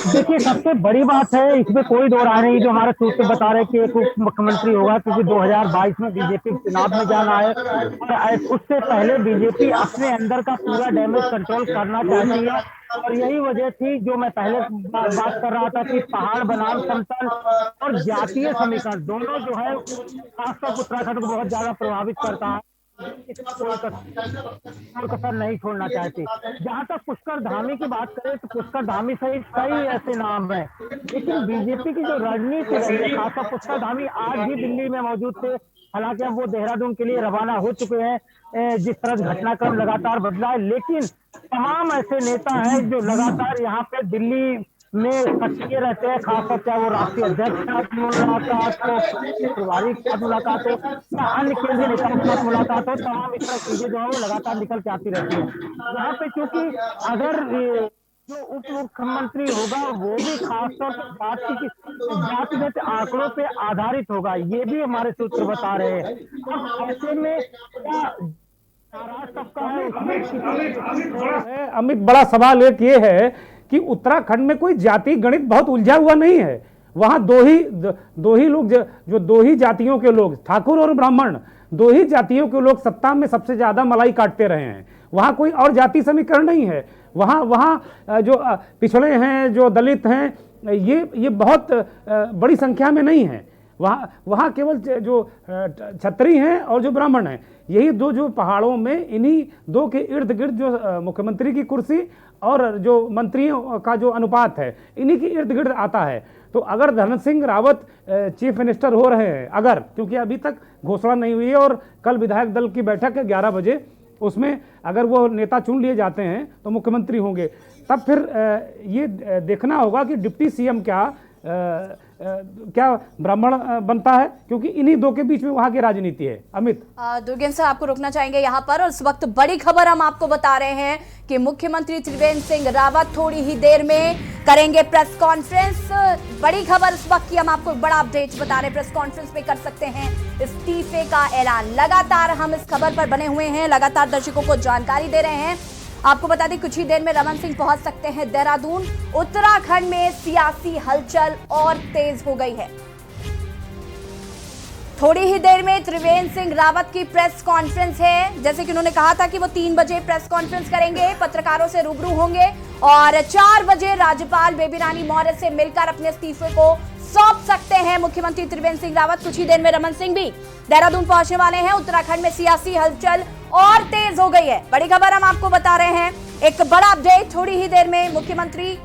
देखिए, सबसे बड़ी बात है, इसमें कोई दो राय नहीं, जो हमारे सूत्र बता रहे कि एक उप मुख्यमंत्री होगा, क्योंकि 2022 में बीजेपी चुनाव में जाना है और उससे पहले बीजेपी अपने अंदर का पूरा डैमेज कंट्रोल करना चाहती है। और यही वजह थी जो मैं पहले बात कर रहा था कि पहाड़ बनाम समतल और जातीय समीकरण दोनों जो है खासतौर उत्तराखंड को बहुत ज्यादा प्रभावित करता है। कोई कसर नहीं छोड़ना चाहती। जहां तक पुष्कर धामी की बात करें तो पुष्कर धामी सहित कई ऐसे नाम हैं, लेकिन बीजेपी की जो रणनीति रही है, खासतौर पुष्कर धामी आज भी दिल्ली में मौजूद थे। हालांकि अब वो देहरादून के लिए रवाना हो चुके हैं। जिस तरह घटनाक्रम लगातार बदला है, लेकिन तमाम ऐसे नेता हैं जो लगातार यहाँ पे दिल्ली में सक्रिय रहते हैं, खासतौर से वो राष्ट्रीय अध्यक्ष के साथ मुलाकात हो, प्रभारी के साथ मुलाकात हो या अन्य केंद्रीय नेताओं के साथ मुलाकात हो, तमाम इस तरह चीजें जो है वो लगातार निकल के आती रहती है यहाँ पे। क्योंकि अगर जो उप मुख्यमंत्री होगा वो भी खासतौर पर जातिगत आंकड़ों पे आधारित होगा, ये भी हमारे सूत्र बता रहे हैं। अब ऐसे में अमित, बड़ा सवाल एक ये है कि उत्तराखंड में कोई जाति गणित बहुत उलझा हुआ नहीं है। वहां दो ही लोग, जो दो ही जातियों के लोग, ठाकुर और ब्राह्मण, दो ही जातियों के लोग सत्ता में सबसे ज्यादा मलाई काटते रहे हैं। वहां कोई और जाति समीकरण नहीं है। वहां जो पिछड़े हैं, जो दलित हैं, ये बहुत बड़ी संख्या में नहीं है। वहाँ केवल जो क्षत्रिय हैं और जो ब्राह्मण हैं, यही दो जो पहाड़ों में, इन्हीं दो के इर्द गिर्द जो मुख्यमंत्री की कुर्सी और जो मंत्रियों का जो अनुपात है, इन्हीं के इर्द गिर्द आता है। तो अगर धन सिंह रावत चीफ मिनिस्टर हो रहे हैं, अगर, क्योंकि अभी तक घोषणा नहीं हुई है और कल विधायक दल की बैठक है 11 बजे, उसमें अगर वो नेता चुन लिए जाते हैं तो मुख्यमंत्री होंगे। तब फिर ये देखना होगा कि डिप्टी सीएम क्या ब्राह्मण बनता है, क्योंकि इन्हीं दो के बीच में वहां की राजनीति है। अमित, दुर्गेन्द्र सर, आपको रोकना चाहेंगे यहाँ पर। और इस वक्त बड़ी खबर हम आपको बता रहे हैं कि मुख्यमंत्री त्रिवेंद्र सिंह रावत थोड़ी ही देर में करेंगे प्रेस कॉन्फ्रेंस। बड़ी खबर इस वक्त की हम आपको बड़ा अपडेट बता रहे हैं। प्रेस कॉन्फ्रेंस में कर सकते हैं इस्तीफे का ऐलान। लगातार हम इस खबर पर बने हुए हैं, लगातार दर्शकों को जानकारी दे रहे हैं। आपको बता दें कुछ ही देर में रमन सिंह पहुंच सकते हैं देहरादून। उत्तराखंड में सियासी हलचल और तेज हो गई है। थोड़ी ही देर में त्रिवेंद्र सिंह रावत की प्रेस कॉन्फ्रेंस है। जैसे कि उन्होंने कहा था कि वो 3 बजे प्रेस कॉन्फ्रेंस करेंगे, पत्रकारों से रूबरू होंगे और 4 बजे राज्यपाल बेबी रानी मौर्य से मिलकर अपने इस्तीफे को सौंप सकते हैं मुख्यमंत्री त्रिवेंद्र सिंह रावत। कुछ ही देर में रमन सिंह भी देहरादून पहुंचने वाले हैं। उत्तराखंड में सियासी हलचल और तेज हो गई है। बड़ी खबर हम आपको बता रहे हैं, एक बड़ा अपडेट। थोड़ी ही देर में मुख्यमंत्री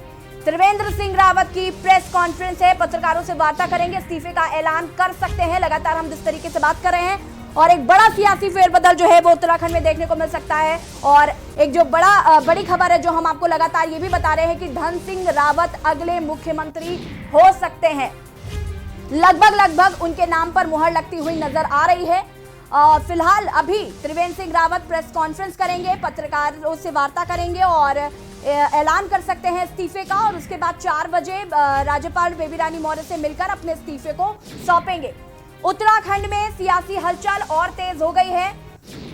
त्रिवेंद्र सिंह रावत की प्रेस कॉन्फ्रेंस है, पत्रकारों से वार्ता करेंगे, इस्तीफे का ऐलान कर सकते हैं। लगातार हम जिस तरीके से बात कर रहे हैं, और एक बड़ा सियासी फेरबदल जो है वो उत्तराखंड में देखने को मिल सकता है। और एक जो बड़ी खबर है जो हम आपको लगातार ये भी बता रहे हैं कि धन सिंह रावत अगले मुख्यमंत्री हो सकते हैं। लगभग उनके नाम पर मुहर लगती हुई नजर आ रही है। फिलहाल अभी त्रिवेंद्र सिंह रावत प्रेस कॉन्फ्रेंस करेंगे, पत्रकारों से वार्ता करेंगे और ऐलान कर सकते हैं इस्तीफे का। और उसके बाद 4 बजे राज्यपाल बेबी रानी मौर्य से मिलकर अपने इस्तीफे को सौंपेंगे। उत्तराखंड में सियासी हलचल और तेज हो गई है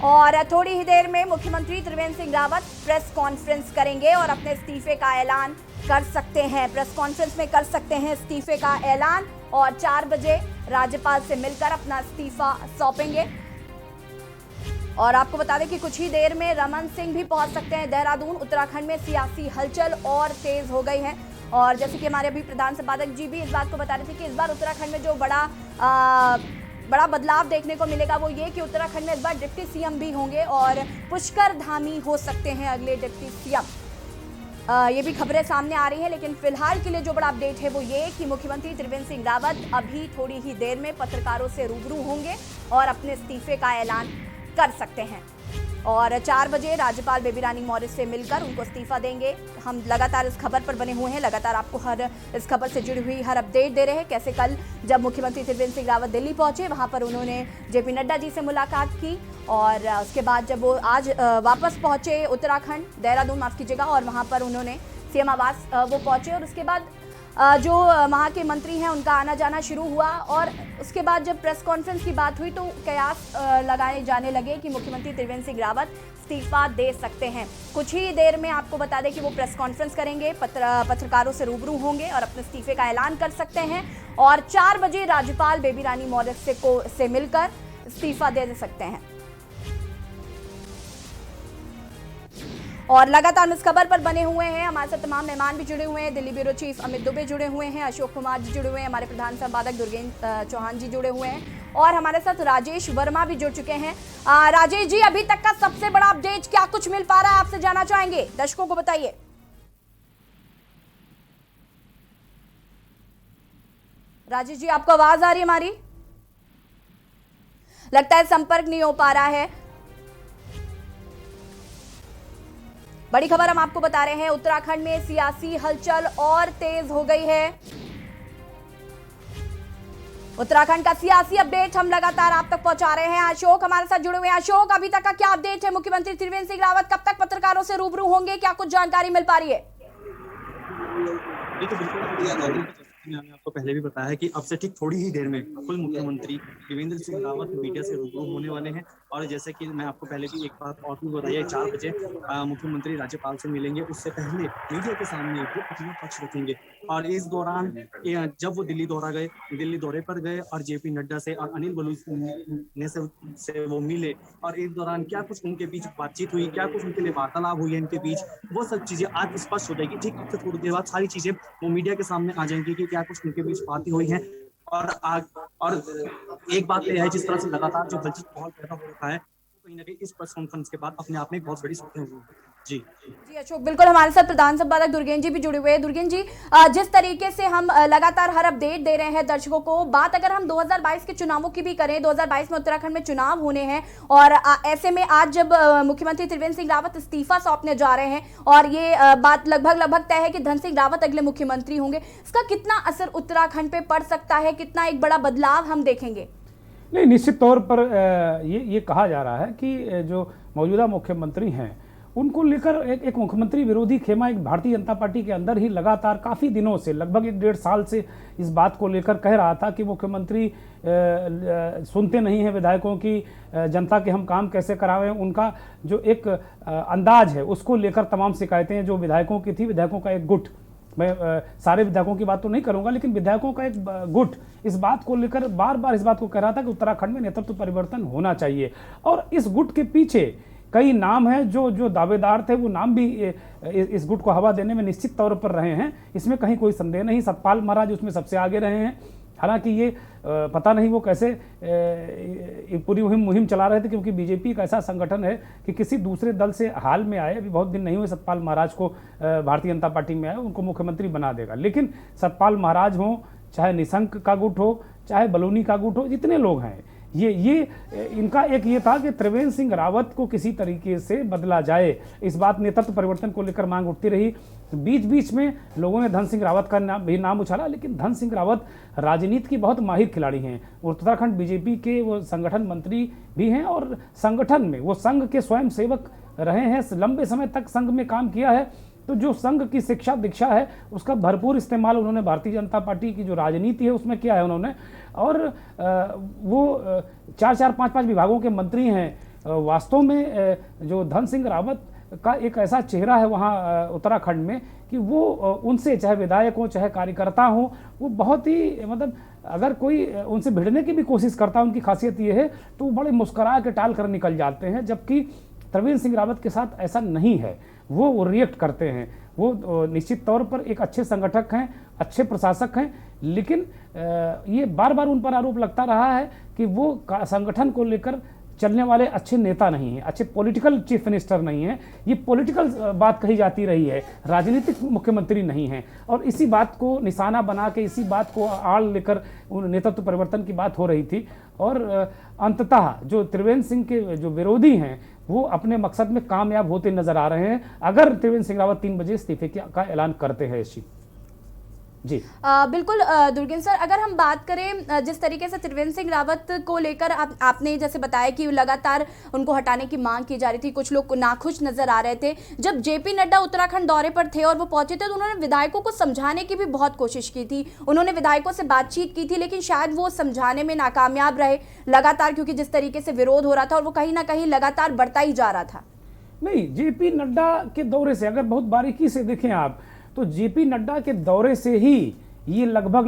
और थोड़ी ही देर में मुख्यमंत्री त्रिवेंद्र सिंह रावत प्रेस कॉन्फ्रेंस करेंगे और अपने इस्तीफे का ऐलान कर सकते हैं। प्रेस कॉन्फ्रेंस में कर सकते हैं इस्तीफे का ऐलान और 4 बजे राज्यपाल से मिलकर अपना इस्तीफा सौंपेंगे। और आपको बता दें कि कुछ ही देर में रमन सिंह भी पहुंच सकते हैं देहरादून। उत्तराखंड में सियासी हलचल और तेज हो गई है और जैसे कि हमारे अभी प्रधान संपादक जी भी इस बात को बता रहे थे कि इस बार उत्तराखंड में जो बड़ा बदलाव देखने को मिलेगा वो ये कि उत्तराखंड में इस बार डिप्टी सीएम भी होंगे और पुष्कर धामी हो सकते हैं अगले डिप्टी सीएम। ये भी खबरें सामने आ रही हैं, लेकिन फिलहाल के लिए जो बड़ा अपडेट है वो ये कि मुख्यमंत्री त्रिवेंद्र सिंह रावत अभी थोड़ी ही देर में पत्रकारों से रूबरू होंगे और अपने इस्तीफे का ऐलान कर सकते हैं और 4 बजे राज्यपाल बेबी रानी मौर्य से मिलकर उनको इस्तीफा देंगे। हम लगातार इस खबर पर बने हुए हैं, लगातार आपको इस खबर से जुड़ी हुई हर अपडेट दे रहे हैं। कैसे कल जब मुख्यमंत्री त्रिवेंद्र सिंह रावत दिल्ली पहुंचे, वहां पर उन्होंने जेपी नड्डा जी से मुलाकात की और उसके बाद जब वो आज वापस पहुंचे उत्तराखंड, देहरादून माफ कीजिएगा, और वहां पर उन्होंने सीएम आवास वो पहुंचे और उसके बाद जो वहाँ के मंत्री हैं उनका आना जाना शुरू हुआ और उसके बाद जब प्रेस कॉन्फ्रेंस की बात हुई तो कयास लगाए जाने लगे कि मुख्यमंत्री त्रिवेंद्र सिंह रावत इस्तीफा दे सकते हैं। कुछ ही देर में आपको बता दें कि वो प्रेस कॉन्फ्रेंस करेंगे, पत्रकारों से रूबरू होंगे और अपने इस्तीफे का ऐलान कर सकते हैं और 4 बजे राज्यपाल बेबी रानी मौर्य से मिलकर इस्तीफा दे सकते हैं। और लगातार इस खबर पर बने हुए हैं, हमारे साथ तमाम मेहमान भी जुड़े हुए हैं। दिल्ली ब्यूरो चीफ अमित दुबे जुड़े हुए हैं, अशोक कुमार जी जुड़े हुए हैं, हमारे प्रधान संपादक दुर्गेन्द्र चौहान जी जुड़े हुए हैं और हमारे साथ राजेश वर्मा भी जुड़ चुके हैं। राजेश जी, अभी तक का सबसे बड़ा अपडेट क्या कुछ मिल पा रहा है, आपसे जानना चाहेंगे, दर्शकों को बताइए। राजेश जी, आपको आवाज आ रही है हमारी? लगता है संपर्क नहीं हो पा रहा है। बड़ी खबर हम आपको बता रहे हैं, उत्तराखंड में सियासी हलचल और तेज हो गई है। उत्तराखंड का सियासी अपडेट हम लगातार आप तक पहुंचा रहे हैं। अशोक हमारे साथ जुड़े हुए हैं। अशोक, अभी तक का क्या अपडेट है? मुख्यमंत्री त्रिवेंद्र सिंह रावत कब तक पत्रकारों से रूबरू होंगे, क्या कुछ जानकारी मिल पा रही है? मैंने आपको पहले भी बताया है कि अब से ठीक थोड़ी ही देर में खुद मुख्यमंत्री त्रिवेंद्र सिंह रावत मीडिया से रूबरू होने वाले हैं और जैसे कि मैं आपको पहले भी एक बात और भी बताई है, 4 बजे मुख्यमंत्री राज्यपाल से मिलेंगे, उससे पहले मीडिया के सामने वो अपना पक्ष रखेंगे और इस दौरान जब वो दिल्ली दौरे पर गए और जेपी नड्डा से और अनिल बलूनी से वो मिले और इस दौरान क्या कुछ उनके बीच बातचीत हुई, क्या कुछ उनके लिए वार्तालाप हुई है इनके बीच, वो सब चीजें आज स्पष्ट हो जाएगी। ठीक उससे थोड़ी देर बाद सारी चीजें वो मीडिया के सामने आ जाएंगी कि क्या कुछ उनके बीच बातें हुई हैं और एक बात यह है, जिस तरह से लगातार जो दिलचस्प माहौल पैदा हो रहा है, कहीं ना कहीं इस प्रेस कॉन्फ्रेंस के बाद अपने आप में एक बहुत बड़ी सुर्खियां हुई है। जी अशोक, बिल्कुल हमारे साथ प्रधान संपादक दुर्गेन्द्र जी भी जुड़े हुए हैं। दुर्गेन्द्र जी, जिस तरीके से हम लगातार हर अपडेट दे रहे हैं दर्शकों को, बात अगर हम 2022 के चुनावों की भी करें, 2022 में उत्तराखंड में चुनाव होने हैं और ऐसे में आज जब मुख्यमंत्री त्रिवेंद्र सिंह रावत इस्तीफा सौंपने जा रहे हैं और ये बात लगभग तय है कि धन सिंह रावत अगले मुख्यमंत्री होंगे, इसका कितना असर उत्तराखंड पे पड़ सकता है, कितना एक बड़ा बदलाव हम देखेंगे? नहीं, निश्चित तौर पर ये कहा जा रहा है कि जो मौजूदा मुख्यमंत्री हैं उनको लेकर एक मुख्यमंत्री विरोधी खेमा एक भारतीय जनता पार्टी के अंदर ही लगातार काफ़ी दिनों से, लगभग 1.5 साल से इस बात को लेकर कह रहा था कि मुख्यमंत्री सुनते नहीं हैं विधायकों की, जनता के हम काम कैसे करावें, उनका जो एक अंदाज है उसको लेकर तमाम शिकायतें जो विधायकों की थी, विधायकों का एक गुट, मैं सारे विधायकों की बात तो नहीं करूंगा लेकिन विधायकों का एक गुट इस बात को लेकर बार बार इस बात को कह रहा था कि उत्तराखंड में नेतृत्व परिवर्तन होना चाहिए और इस गुट के पीछे कई नाम हैं जो दावेदार थे, वो नाम भी इस गुट को हवा देने में निश्चित तौर पर रहे हैं, इसमें कहीं कोई संदेह नहीं। सतपाल महाराज उसमें सबसे आगे रहे हैं, हालांकि ये पता नहीं वो कैसे पूरी मुहिम चला रहे थे, क्योंकि बीजेपी एक ऐसा संगठन है कि किसी दूसरे दल से हाल में आए, अभी बहुत दिन नहीं हुए सतपाल महाराज को भारतीय जनता पार्टी में आए, उनको मुख्यमंत्री बना देगा। लेकिन सतपाल महाराज हों, चाहे निशंक का गुट हो, चाहे बलूनी का गुट हो, जितने लोग हैं, ये इनका एक ये था कि त्रिवेंद्र सिंह रावत को किसी तरीके से बदला जाए। इस बात नेतृत्व परिवर्तन को लेकर मांग उठती रही। बीच बीच में लोगों ने धन सिंह रावत का नाम उछाला, लेकिन धन सिंह रावत राजनीति की बहुत माहिर खिलाड़ी हैं। उत्तराखंड बीजेपी के वो संगठन मंत्री भी हैं और संगठन में वो संघ के स्वयं सेवक रहे हैं, लंबे समय तक संघ में काम किया है। तो जो संघ की शिक्षा दीक्षा है उसका भरपूर इस्तेमाल उन्होंने भारतीय जनता पार्टी की जो राजनीति है उसमें किया है उन्होंने। और वो 4-4, 5-5 विभागों के मंत्री हैं। वास्तव में जो धन सिंह रावत का एक ऐसा चेहरा है वहाँ उत्तराखंड में कि वो उनसे, चाहे विधायक हो चाहे कार्यकर्ता हो, वो बहुत ही मतलब अगर कोई उनसे भिड़ने की भी कोशिश करता है, उनकी खासियत ये है तो वो बड़े मुस्कुरा के टाल कर निकल जाते हैं। जबकि त्रिवेंद्र सिंह रावत के साथ ऐसा नहीं है, वो रिएक्ट करते हैं। वो निश्चित तौर पर एक अच्छे संगठक हैं, अच्छे प्रशासक हैं, लेकिन ये बार बार उन पर आरोप लगता रहा है कि वो संगठन को लेकर चलने वाले अच्छे नेता नहीं हैं, अच्छे पॉलिटिकल चीफ मिनिस्टर नहीं हैं। ये पॉलिटिकल बात कही जाती रही है, राजनीतिक मुख्यमंत्री नहीं हैं। और इसी बात को निशाना बना के, इसी बात को आड़ लेकर उन नेतृत्व परिवर्तन की बात हो रही थी। और अंततः जो त्रिवेंद्र सिंह के जो विरोधी हैं वो अपने मकसद में कामयाब होते नजर आ रहे हैं, अगर त्रिवेंद्र सिंह रावत 3 बजे इस्तीफे का ऐलान करते हैं। जी बिल्कुल दुर्गेन्द्र सर, अगर हम बात करें जिस तरीके से त्रिवेंद्र सिंह रावत को लेकर आपने जैसे बताया कि लगातार उनको हटाने की मांग की जा रही थी, कुछ लोग नाखुश नजर आ रहे थे। जब जेपी नड्डा उत्तराखंड दौरे पर थे और वो पहुंचे थे तो उन्होंने विधायकों को समझाने की भी बहुत कोशिश की थी, उन्होंने विधायकों से बातचीत की थी, लेकिन शायद वो समझाने में नाकामयाब रहे लगातार, क्योंकि जिस तरीके से विरोध हो रहा था और वो कहीं ना कहीं लगातार बढ़ता ही जा रहा था। नहीं, जेपी नड्डा के दौरे से अगर बहुत बारीकी से देखें आप तो जेपी नड्डा के दौरे से ही ये लगभग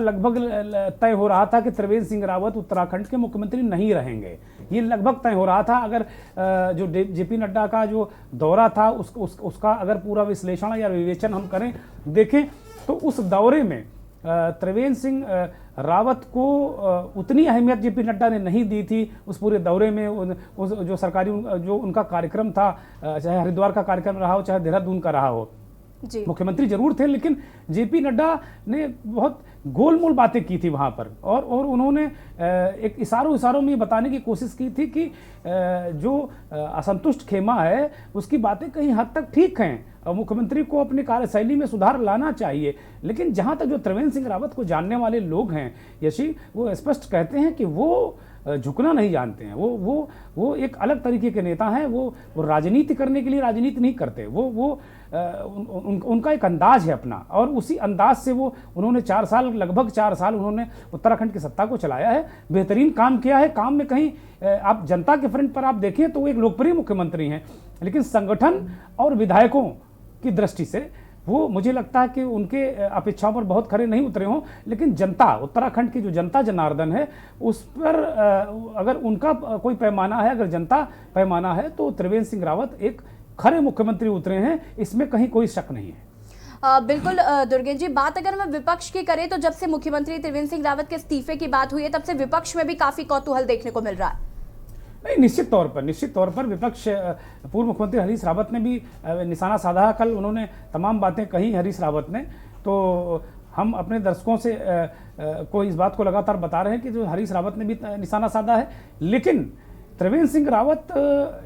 तय हो रहा था कि त्रिवेंद्र सिंह रावत उत्तराखंड के मुख्यमंत्री नहीं रहेंगे। ये लगभग तय हो रहा था। अगर जो जेपी नड्डा का जो दौरा था उसका अगर पूरा विश्लेषण या विवेचन हम करें, देखें तो उस दौरे में त्रिवेंद्र सिंह रावत को उतनी अहमियत जेपी नड्डा ने नहीं दी थी। उस पूरे दौरे में उस जो सरकारी जो उनका कार्यक्रम था, चाहे हरिद्वार का कार्यक्रम रहा हो चाहे देहरादून का रहा हो, मुख्यमंत्री जरूर थे, लेकिन जेपी नड्डा ने बहुत गोलमोल बातें की थी वहाँ पर। और उन्होंने एक इशारों में बताने की कोशिश की थी कि जो असंतुष्ट खेमा है उसकी बातें कहीं हद तक ठीक हैं और मुख्यमंत्री को अपनी कार्यशैली में सुधार लाना चाहिए। लेकिन जहाँ तक जो त्रिवेंद्र सिंह रावत को जानने वाले लोग हैं यशी, वो स्पष्ट कहते हैं कि वो झुकना नहीं जानते हैं। वो एक अलग तरीके के नेता हैं। वो राजनीति करने के लिए राजनीति नहीं करते। उनका एक अंदाज है अपना, और उसी अंदाज से वो उन्होंने लगभग 4 साल उन्होंने उत्तराखंड की सत्ता को चलाया है, बेहतरीन काम किया है। काम में कहीं आप जनता के फ्रंट पर आप देखें तो वो एक लोकप्रिय मुख्यमंत्री हैं, लेकिन संगठन और विधायकों की दृष्टि से वो मुझे लगता है कि उनके अपेक्षाओं पर बहुत खरे नहीं उतरे हों। लेकिन जनता, उत्तराखंड की जो जनता जनार्दन है, उस पर अगर उनका कोई पैमाना है, अगर जनता पैमाना है, तो त्रिवेंद्र सिंह रावत एक खरे मुख्यमंत्री उतरे हैं, इसमें कहीं कोई शक नहीं है। बिल्कुल दुर्गेन्द्र जी, बात अगर हम विपक्ष की करें तो जब से मुख्यमंत्री त्रिवेंद्र सिंह रावत के इस्तीफे की बात हुई है तब से विपक्ष में भी काफी कौतूहल देखने को मिल रहा है। नहीं, निश्चित तौर पर विपक्ष, पूर्व मुख्यमंत्री हरीश रावत ने भी निशाना साधा। कल उन्होंने तमाम बातें कही हरीश रावत ने, तो हम अपने दर्शकों से को इस बात को लगातार बता रहे हैं कि जो हरीश रावत ने भी निशाना साधा है। लेकिन त्रिवेंद्र सिंह रावत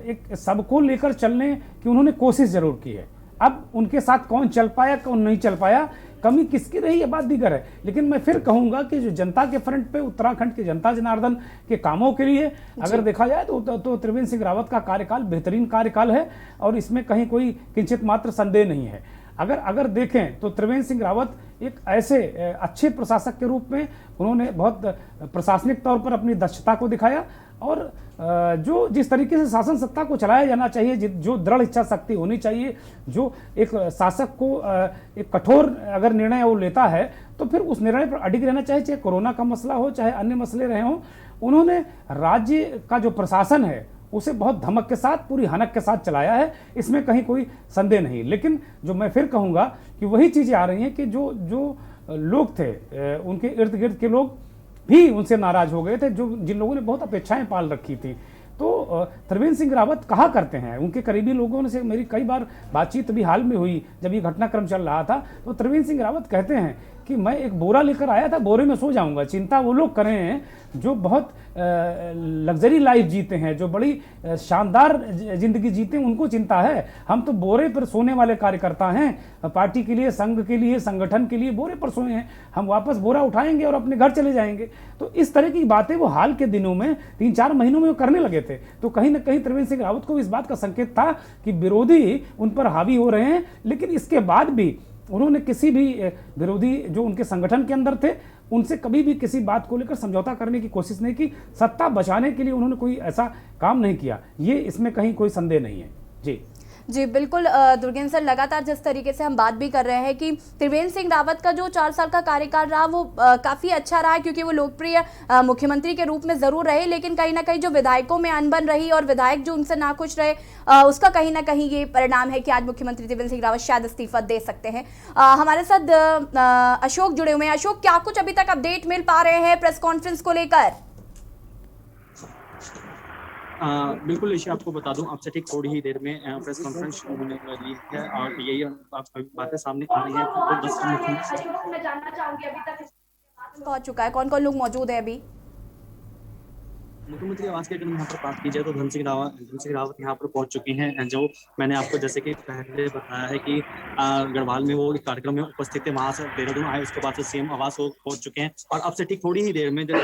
एक सबको लेकर चलने की उन्होंने कोशिश जरूर की है। अब उनके साथ कौन चल पाया कौन नहीं चल पाया, कमी किसकी रही, ये बात दीगर है। लेकिन मैं फिर कहूंगा कि जो जनता के फ्रंट पे उत्तराखंड के जनता जनार्दन के कामों के लिए अगर देखा जाए तो त्रिवेंद्र सिंह रावत का कार्यकाल बेहतरीन कार्यकाल है और इसमें कहीं कोई किंचित मात्र संदेह नहीं है। अगर देखें तो त्रिवेंद्र सिंह रावत एक ऐसे अच्छे प्रशासक के रूप में उन्होंने बहुत प्रशासनिक तौर पर अपनी दक्षता को दिखाया, और जो जिस तरीके से शासन सत्ता को चलाया जाना चाहिए, जो दृढ़ इच्छा शक्ति होनी चाहिए, जो एक शासक को एक कठोर अगर निर्णय वो लेता है तो फिर उस निर्णय पर अडिग रहना चाहिए, चाहे कोरोना का मसला हो चाहे अन्य मसले रहे हों। उन्होंने राज्य का जो प्रशासन है उसे बहुत धमक के साथ, पूरी हनक के साथ चलाया है, इसमें कहीं कोई संदेह नहीं। लेकिन जो मैं फिर कहूँगा कि वही चीज़ें आ रही हैं कि जो लोग थे उनके इर्द गिर्द के लोग भी उनसे नाराज हो गए थे, जिन लोगों ने बहुत अपेक्षाएं पाल रखी थी। तो त्रिवेंद्र सिंह रावत कहा करते हैं, उनके करीबी लोगों से मेरी कई बार बातचीत भी हाल में हुई जब ये घटनाक्रम चल रहा था, तो त्रिवेंद्र सिंह रावत कहते हैं कि मैं एक बोरा लेकर आया था, बोरे में सो जाऊंगा। चिंता वो लोग कर रहे हैं जो बहुत लग्जरी लाइफ जीते हैं, जो बड़ी शानदार जिंदगी जीते हैं, उनको चिंता है। हम तो बोरे पर सोने वाले कार्यकर्ता हैं, पार्टी के लिए, संघ के लिए, संगठन के लिए बोरे पर सोए हैं। हम वापस बोरा उठाएंगे और अपने घर चले जाएंगे। तो इस तरह की बातें वो हाल के दिनों में 3-4 महीनों में वो करने लगे थे। तो कहीं ना कहीं त्रिवेंद्र सिंह रावत को इस बात का संकेत था कि विरोधी उन पर हावी हो रहे हैं। लेकिन इसके बाद भी उन्होंने किसी भी विरोधी जो उनके संगठन के अंदर थे उनसे कभी भी किसी बात को लेकर समझौता करने की कोशिश नहीं की। सत्ता बचाने के लिए उन्होंने कोई ऐसा काम नहीं किया, ये इसमें कहीं कोई संदेह नहीं है। जी जी बिल्कुल दुर्गेंद्र सर, लगातार जिस तरीके से हम बात भी कर रहे हैं कि त्रिवेंद्र सिंह रावत का जो 4 साल का कार्यकाल रहा वो काफ़ी अच्छा रहा, क्योंकि वो लोकप्रिय मुख्यमंत्री के रूप में ज़रूर रहे, लेकिन कहीं ना कहीं जो विधायकों में अनबन रही और विधायक जो उनसे नाखुश रहे, उसका कहीं ना कहीं ये परिणाम है कि आज मुख्यमंत्री त्रिवेंद्र सिंह रावत शायद इस्तीफा दे सकते हैं। हमारे साथ अशोक जुड़े हुए हैं। अशोक, क्या कुछ अभी तक अपडेट मिल पा रहे हैं प्रेस कॉन्फ्रेंस को लेकर? बिल्कुल ऋषि, आपको बता दूं, आपसे ठीक थोड़ी ही देर में प्रेस कॉन्फ्रेंस होने वाली है और यही बातें सामने आ रही हैं। मैं जानना चाहूंगी अभी तक पहुंच चुका है, कौन कौन लोग मौजूद है अभी? मुख्यमंत्री आवास की अगर यहाँ पर बात की जाए तो धन सिंह रावत यहाँ पर पहुंच चुकी हैं। जो मैंने आपको जैसे कि पहले बताया है कि गढ़वाल में वो एक कार्यक्रम में उपस्थित थे, वहां से देहरादून आए, उसके बाद से सीएम आवास वो पहुंच चुके हैं और अब से ठीक थोड़ी ही देर में जब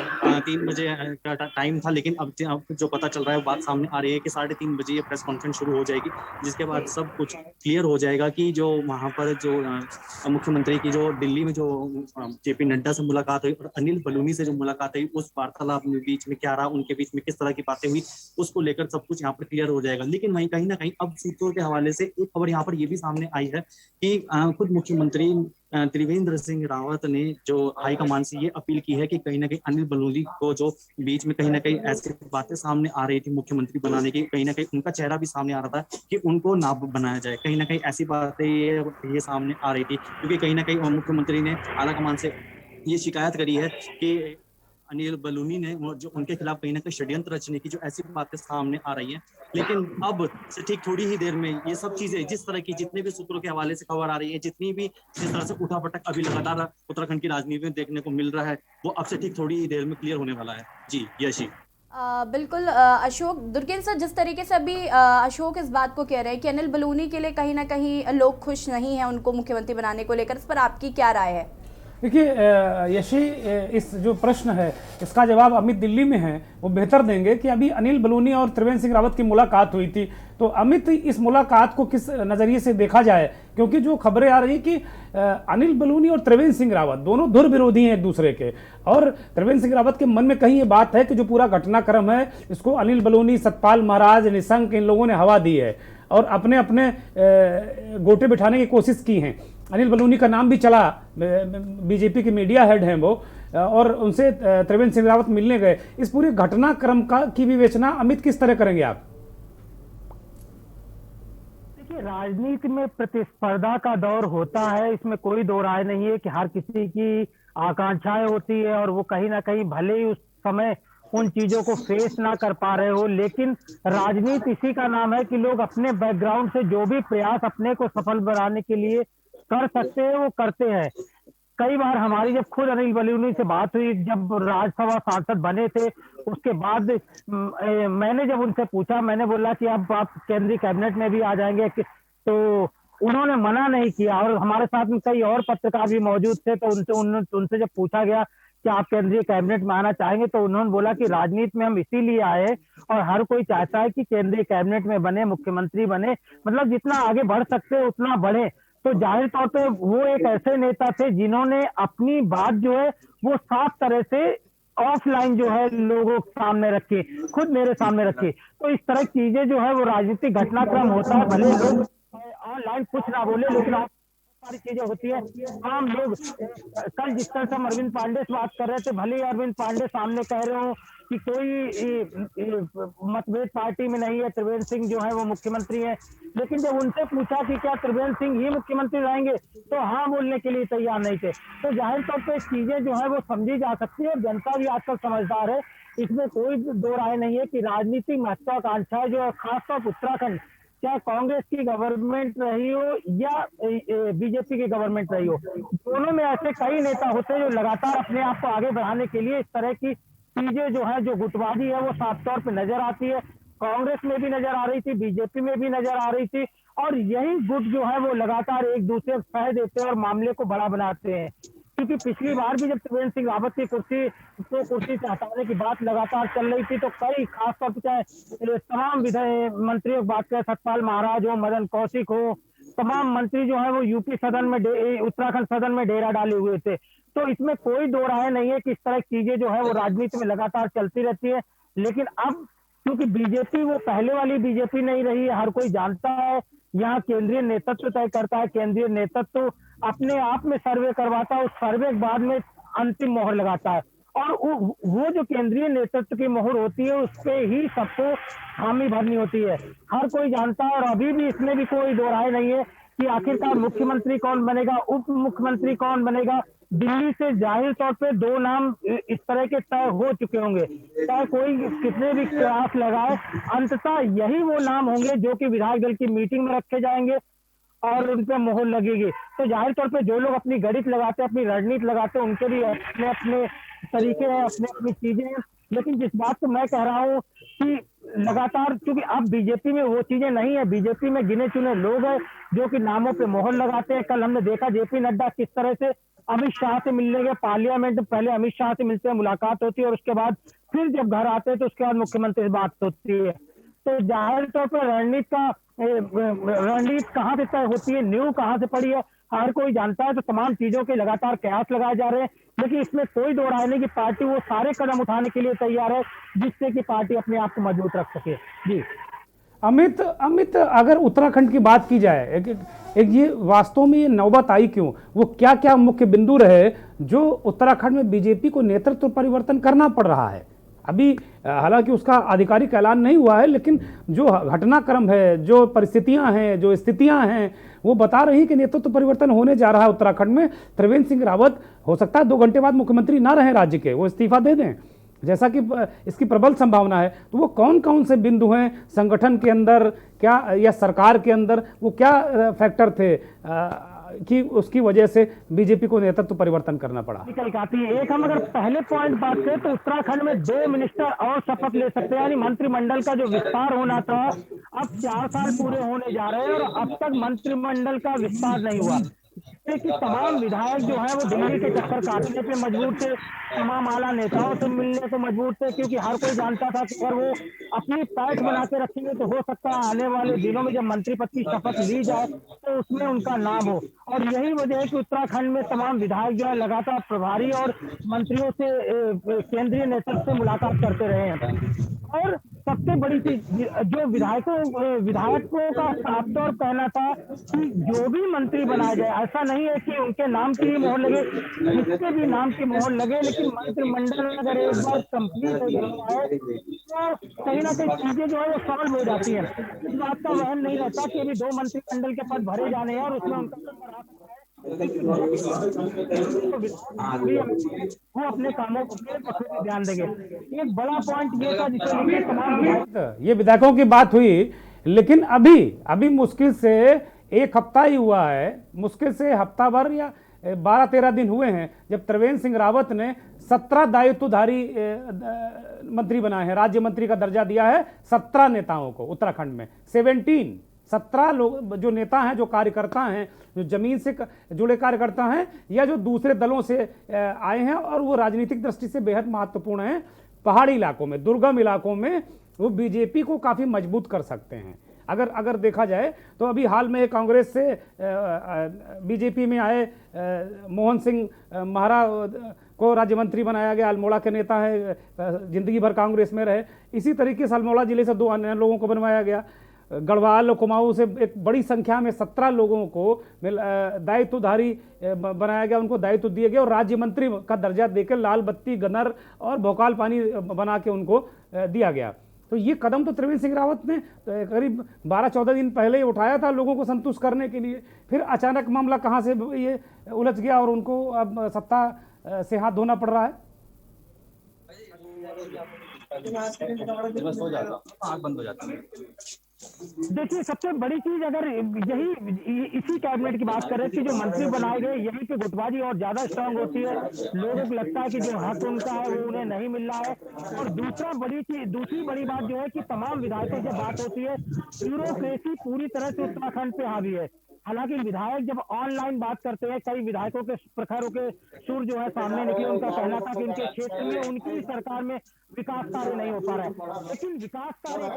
3 बजे का टाइम था, लेकिन अब जो पता चल रहा है वो बात सामने आ रही है कि 3:30 बजे ये प्रेस कॉन्फ्रेंस शुरू हो जाएगी, जिसके बाद सब कुछ क्लियर हो जाएगा कि जो वहाँ पर जो मुख्यमंत्री की जो दिल्ली में जो जेपी नड्डा से मुलाकात हुई और अनिल बलूनी से जो मुलाकात हुई, उस वार्तालाप में बीच में क्या रहा, उनके बीच में किस तरह की बातें हुई, उसको लेकर सब कुछ यहाँ पर क्लियर हो जाएगा। लेकिन वहीं कहीं ना कहीं अब सूत्रों के हवाले से एक खबर यहाँ पर ये भी सामने आई है कि खुद मुख्यमंत्री त्रिवेंद्र सिंह रावत ने जो हाईकमान से ये अपील की है कि कहीं ना कहीं अनिल बलूनी को जो बीच में कहीं ना कहीं ऐसी बातें सामने आ रही थी मुख्यमंत्री बनाने की, कहीं ना कहीं उनका चेहरा भी सामने आ रहा था कि उनको ना बनाया जाए, कहीं ना कहीं ऐसी बातें ये सामने आ रही थी, क्योंकि कहीं ना कहीं मुख्यमंत्री ने आलाकमान से ये शिकायत करी है कि अनिल बलूनी ने जो उनके खिलाफ कहीं ना कहीं षड्यंत्र रचने की जो ऐसी बातें सामने आ रही हैं। लेकिन अब से ठीक थोड़ी ही देर में ये सब चीजें जिस तरह की जितने भी सूत्रों के हवाले से खबर आ रही है, जितनी भी जिस तरह से उठापटक अभी लगातार उत्तराखंड की राजनीति में देखने को मिल रहा है, वो अब से ठीक थोड़ी ही देर में क्लियर होने वाला है। जी यशी। बिल्कुल अशोक, दुर्गेंद्र सर, जिस तरीके से अभी अशोक इस बात को कह रहे हैं कि अनिल बलूनी के लिए कहीं ना कहीं लोग खुश नहीं हैं उनको मुख्यमंत्री बनाने को लेकर, इस पर आपकी क्या राय है? देखिए यशी, इस जो प्रश्न है इसका जवाब अमित दिल्ली में है, वो बेहतर देंगे कि अभी अनिल बलूनी और त्रिवेंद्र सिंह रावत की मुलाकात हुई थी, तो अमित इस मुलाकात को किस नज़रिए से देखा जाए, क्योंकि जो खबरें आ रही कि अनिल बलूनी और त्रिवेंद्र सिंह रावत दोनों धुर विरोधी हैं एक दूसरे के, और त्रिवेंद्र सिंह रावत के मन में कहीं ये बात है कि जो पूरा घटनाक्रम है इसको अनिल बलूनी, सतपाल महाराज, निशंक, इन लोगों ने हवा दी है और अपने अपने गोटे बिठाने की कोशिश की हैं। अनिल बलूनी का नाम भी चला, बीजेपी के मीडिया हेड हैं वो, और उनसे त्रिवेंद्र सिंह रावत मिलने गए। इस पूरे घटनाक्रम की विवेचना अमित किस तरह करेंगे आप? देखिए, राजनीति में प्रतिस्पर्धा का दौर होता है, इसमें कोई दो राय नहीं है कि हर किसी की आकांक्षाएं होती है और वो कहीं ना कहीं भले ही उस समय उन चीजों को फेस ना कर पा रहे हो, लेकिन राजनीति इसी का नाम है कि लोग अपने बैकग्राउंड से जो भी प्रयास अपने को सफल बनाने के लिए कर सकते हैं वो करते हैं। कई बार हमारी जब खुद अनिल बलूनी से बात हुई, जब राज्यसभा सांसद बने थे, उसके बाद मैंने जब उनसे पूछा, मैंने बोला कि अब आप केंद्रीय कैबिनेट में भी आ जाएंगे, तो उन्होंने मना नहीं किया। और हमारे साथ में कई और पत्रकार भी मौजूद थे, तो उनसे जब पूछा गया कि आप केंद्रीय कैबिनेट में आना चाहेंगे, तो उन्होंने बोला कि राजनीति में हम इसीलिए आए और हर कोई चाहता है कि केंद्रीय कैबिनेट में बने, मुख्यमंत्री बने, मतलब जितना आगे बढ़ सकते हैं उतना बढ़े। तो जाहिर तौर पे वो एक ऐसे नेता थे जिन्होंने अपनी बात जो है वो साफ तरह से ऑफलाइन जो है लोगों के सामने रखी, खुद मेरे सामने रखी। तो इस तरह की चीजें जो है वो राजनीतिक घटनाक्रम होता है, भले लोग ऑनलाइन कुछ ना बोले लेकिन सारी चीजें होती है। आम लोग कल जिस तरह से हम अरविंद पांडे से बात कर रहे थे, भले ही अरविंद पांडे सामने कह रहे हो कि कोई मतभेद पार्टी में नहीं है, त्रिवेंद्र सिंह जो है वो मुख्यमंत्री है, लेकिन जब उनसे पूछा कि क्या त्रिवेंद्र सिंह ही मुख्यमंत्री रहेंगे, तो हाँ बोलने के लिए तैयार नहीं थे। तो जाहिर तौर पर चीजें जो है वो समझी जा सकती है और जनता भी आजकल समझदार है, इसमें कोई दो राय नहीं है कि राजनीतिक महत्वाकांक्षा जो है खासतौर उत्तराखंड, चाहे कांग्रेस की गवर्नमेंट रही हो या बीजेपी की गवर्नमेंट रही हो, दोनों में ऐसे कई नेता होते हैं जो लगातार अपने आप को आगे बढ़ाने के लिए इस तरह की चीजें जो है, जो गुटबाजी है वो साफ तौर पे नजर आती है। कांग्रेस में भी नजर आ रही थी, बीजेपी में भी नजर आ रही थी, और यही गुट जो है वो लगातार एक दूसरे को सह देते हैं और मामले को बड़ा बनाते हैं। क्योंकि पिछली बार भी जब त्रिवेंद्र सिंह रावत की कुर्सी से हटाने की बात लगातार चल रही थी, तो कई खासतौर पर चाहे तमाम विधायक मंत्रियों की बात करें, सतपाल महाराज हो, मदन कौशिक हो, तमाम मंत्री जो है वो यूपी सदन में, उत्तराखंड सदन में डेरा डाले हुए थे। तो इसमें कोई दो राय नहीं है कि इस तरह की चीजें जो है वो राजनीति में लगातार चलती रहती है। लेकिन अब क्योंकि बीजेपी वो पहले वाली बीजेपी नहीं रही है, हर कोई जानता है यहाँ केंद्रीय नेतृत्व तय करता है। केंद्रीय नेतृत्व अपने आप में सर्वे करवाता है, उस सर्वे के बाद में अंतिम मोहर लगाता है और वो जो केंद्रीय नेतृत्व की मोहर होती है उस पे ही सबको हामी भरनी होती है। हर कोई जानता है और अभी भी इसमें भी कोई दो राय नहीं है कि आखिरकार मुख्यमंत्री कौन बनेगा, उप मुख्यमंत्री कौन बनेगा। दिल्ली से जाहिर तौर पे दो नाम इस तरह के तय हो चुके होंगे, चाहे कोई कितने भी प्रयास लगाए, अंततः यही वो नाम होंगे जो कि विधायक दल की मीटिंग में रखे जाएंगे और उन पे मोहर लगेगी। तो जाहिर तौर पे जो लोग अपनी गणित लगाते हैं, अपनी रणनीति लगाते हैं, उनके भी अपने अपने तरीके हैं, अपनी अपनी चीजें हैं। लेकिन जिस बात को मैं कह रहा हूँ कि लगातार, क्योंकि अब बीजेपी में वो चीजें नहीं है, बीजेपी में गिने चुने लोग हैं जो कि नामों पे मोहर लगाते हैं। कल हमने देखा जेपी नड्डा किस तरह से अमित शाह से मिलने के पार्लियामेंट, पहले अमित शाह से मिलते हैं, मुलाकात होती है और उसके बाद फिर जब घर आते हैं तो उसके बाद मुख्यमंत्री से बात होती है। तो जाहिर तौर पर रणनीति कहाँ से तय होती है, नींव कहाँ से पड़ी है, हर कोई जानता है। तो तमाम चीजों के लगातार कयास लगाए जा रहे हैं, लेकिन इसमें कोई दो राय नहीं कि पार्टी वो सारे कदम उठाने के लिए तैयार है जिससे कि पार्टी अपने आप को मजबूत रख सके। जी अमित, अगर उत्तराखंड की बात की जाए, एक ये वास्तव में ये नौबत आई क्यों, वो क्या क्या मुख्य बिंदु रहे जो उत्तराखंड में बीजेपी को नेतृत्व परिवर्तन करना पड़ रहा है? अभी हालांकि उसका आधिकारिक ऐलान नहीं हुआ है, लेकिन जो घटनाक्रम है, जो परिस्थितियां हैं, जो स्थितियां हैं, वो बता रही कि नेतृत्व परिवर्तन होने जा रहा है उत्तराखंड में। त्रिवेंद्र सिंह रावत हो सकता है 2 घंटे बाद मुख्यमंत्री ना रहे राज्य के, वो इस्तीफा दे दें, जैसा कि इसकी प्रबल संभावना है। तो वो कौन कौन से बिंदु हैं संगठन के अंदर क्या या सरकार के अंदर, वो क्या फैक्टर थे कि उसकी वजह से बीजेपी को नेतृत्व परिवर्तन करना पड़ा? एक हम अगर पहले पॉइंट बात करें तो उत्तराखंड में 2 मिनिस्टर और शपथ ले सकते हैं, यानी मंत्रिमंडल का जो विस्तार होना था, अब 4 साल पूरे होने जा रहे हैं और अब तक मंत्रिमंडल का विस्तार नहीं हुआ। कि तमाम विधायक जो है वो दिल्ली के चक्कर काटने पे मजबूर थे, तमाम आला नेताओं से मिलने को मजबूर थे, क्योंकि हर कोई जानता था कि अगर वो अपनी पैठ बना के रखेंगे तो हो सकता है आने वाले दिनों में जब मंत्री पद की शपथ ली जाए तो उसमें उनका नाम हो। और यही वजह है कि उत्तराखंड में तमाम विधायक जो है लगातार प्रभारी और मंत्रियों से, केंद्रीय नेतृत्व से मुलाकात करते रहे हैं। और सबसे बड़ी चीज जो विधायकों का साफ तौर कहना था कि जो भी मंत्री बनाया जाए, ऐसा नहीं है कि उनके नाम की ही मोहर लगे, किसके भी नाम की मोहर लगे, लेकिन मंत्रिमंडल अगर एक बार कंप्लीट हो जाता है तो कहीं ना कहीं चीजें जो है वो सरल हो जाती है। इस बात का वहन नहीं रहता कि अभी 2 मंत्रिमंडल के पद भरे जाने हैं और उसमें उनका वो अपने कामों पर ध्यान देंगे। एक बड़ा पॉइंट ये था जिसे लेकर तमाम ये विधायकों की बात हुई, लेकिन अभी मुश्किल से 1 हफ्ता ही हुआ है, मुश्किल से हफ्ता भर या 12-13 दिन हुए हैं जब त्रिवेंद्र सिंह रावत ने 17 दायित्वधारी मंत्री बनाए हैं, राज्य मंत्री का दर्जा दिया है 17 नेताओं को उत्तराखंड में। 17 लोग जो नेता हैं, जो कार्यकर्ता हैं, जो जमीन से जुड़े कार्यकर्ता हैं या जो दूसरे दलों से आए हैं और वो राजनीतिक दृष्टि से बेहद महत्वपूर्ण हैं, पहाड़ी इलाकों में, दुर्गम इलाकों में वो बीजेपी को काफ़ी मजबूत कर सकते हैं। अगर देखा जाए तो अभी हाल में कांग्रेस से बीजेपी में आए मोहन सिंह महरा को राज्य मंत्री बनाया गया, अल्मोड़ा के नेता है, जिंदगी भर कांग्रेस में रहे। इसी तरीके से अल्मोड़ा जिले से 2 अन्य लोगों को बनवाया गया। गढ़वाल और कुमाऊं से एक बड़ी संख्या में 17 लोगों को दायित्वधारी बनाया गया, उनको दायित्व दिए गए और राज्य मंत्री का दर्जा देकर लाल बत्ती, गनर और भोकाल पानी बना के उनको दिया गया। तो ये कदम तो त्रिवेंद्र सिंह रावत ने करीब 12-14 दिन पहले ही उठाया था लोगों को संतुष्ट करने के लिए। फिर अचानक मामला कहाँ से ये उलझ गया और उनको अब सत्ता से हाथ धोना पड़ रहा है। बंद हो जाता है। देखिए, सबसे बड़ी चीज अगर यही इसी कैबिनेट की बात करें कि जो मंत्री बनाए गए यहीं पे गुटबाजी और ज्यादा स्ट्रांग होती है। लोगों को लगता है कि जो हक उनका है वो उन्हें नहीं मिल रहा है। और दूसरी बड़ी बात जो है कि तमाम विधायकों से बात होती है, ब्यूरोक्रेसी पूरी तरह से उत्तराखंड पे हावी है। हालांकि विधायक जब ऑनलाइन बात करते हैं, कई विधायकों के प्रखरों के सुर जो है सामने निकले। उनका कहना था कि उनके क्षेत्र में उनकी सरकार में विकास कार्य नहीं हो पा रहा है, लेकिन विकास कार्य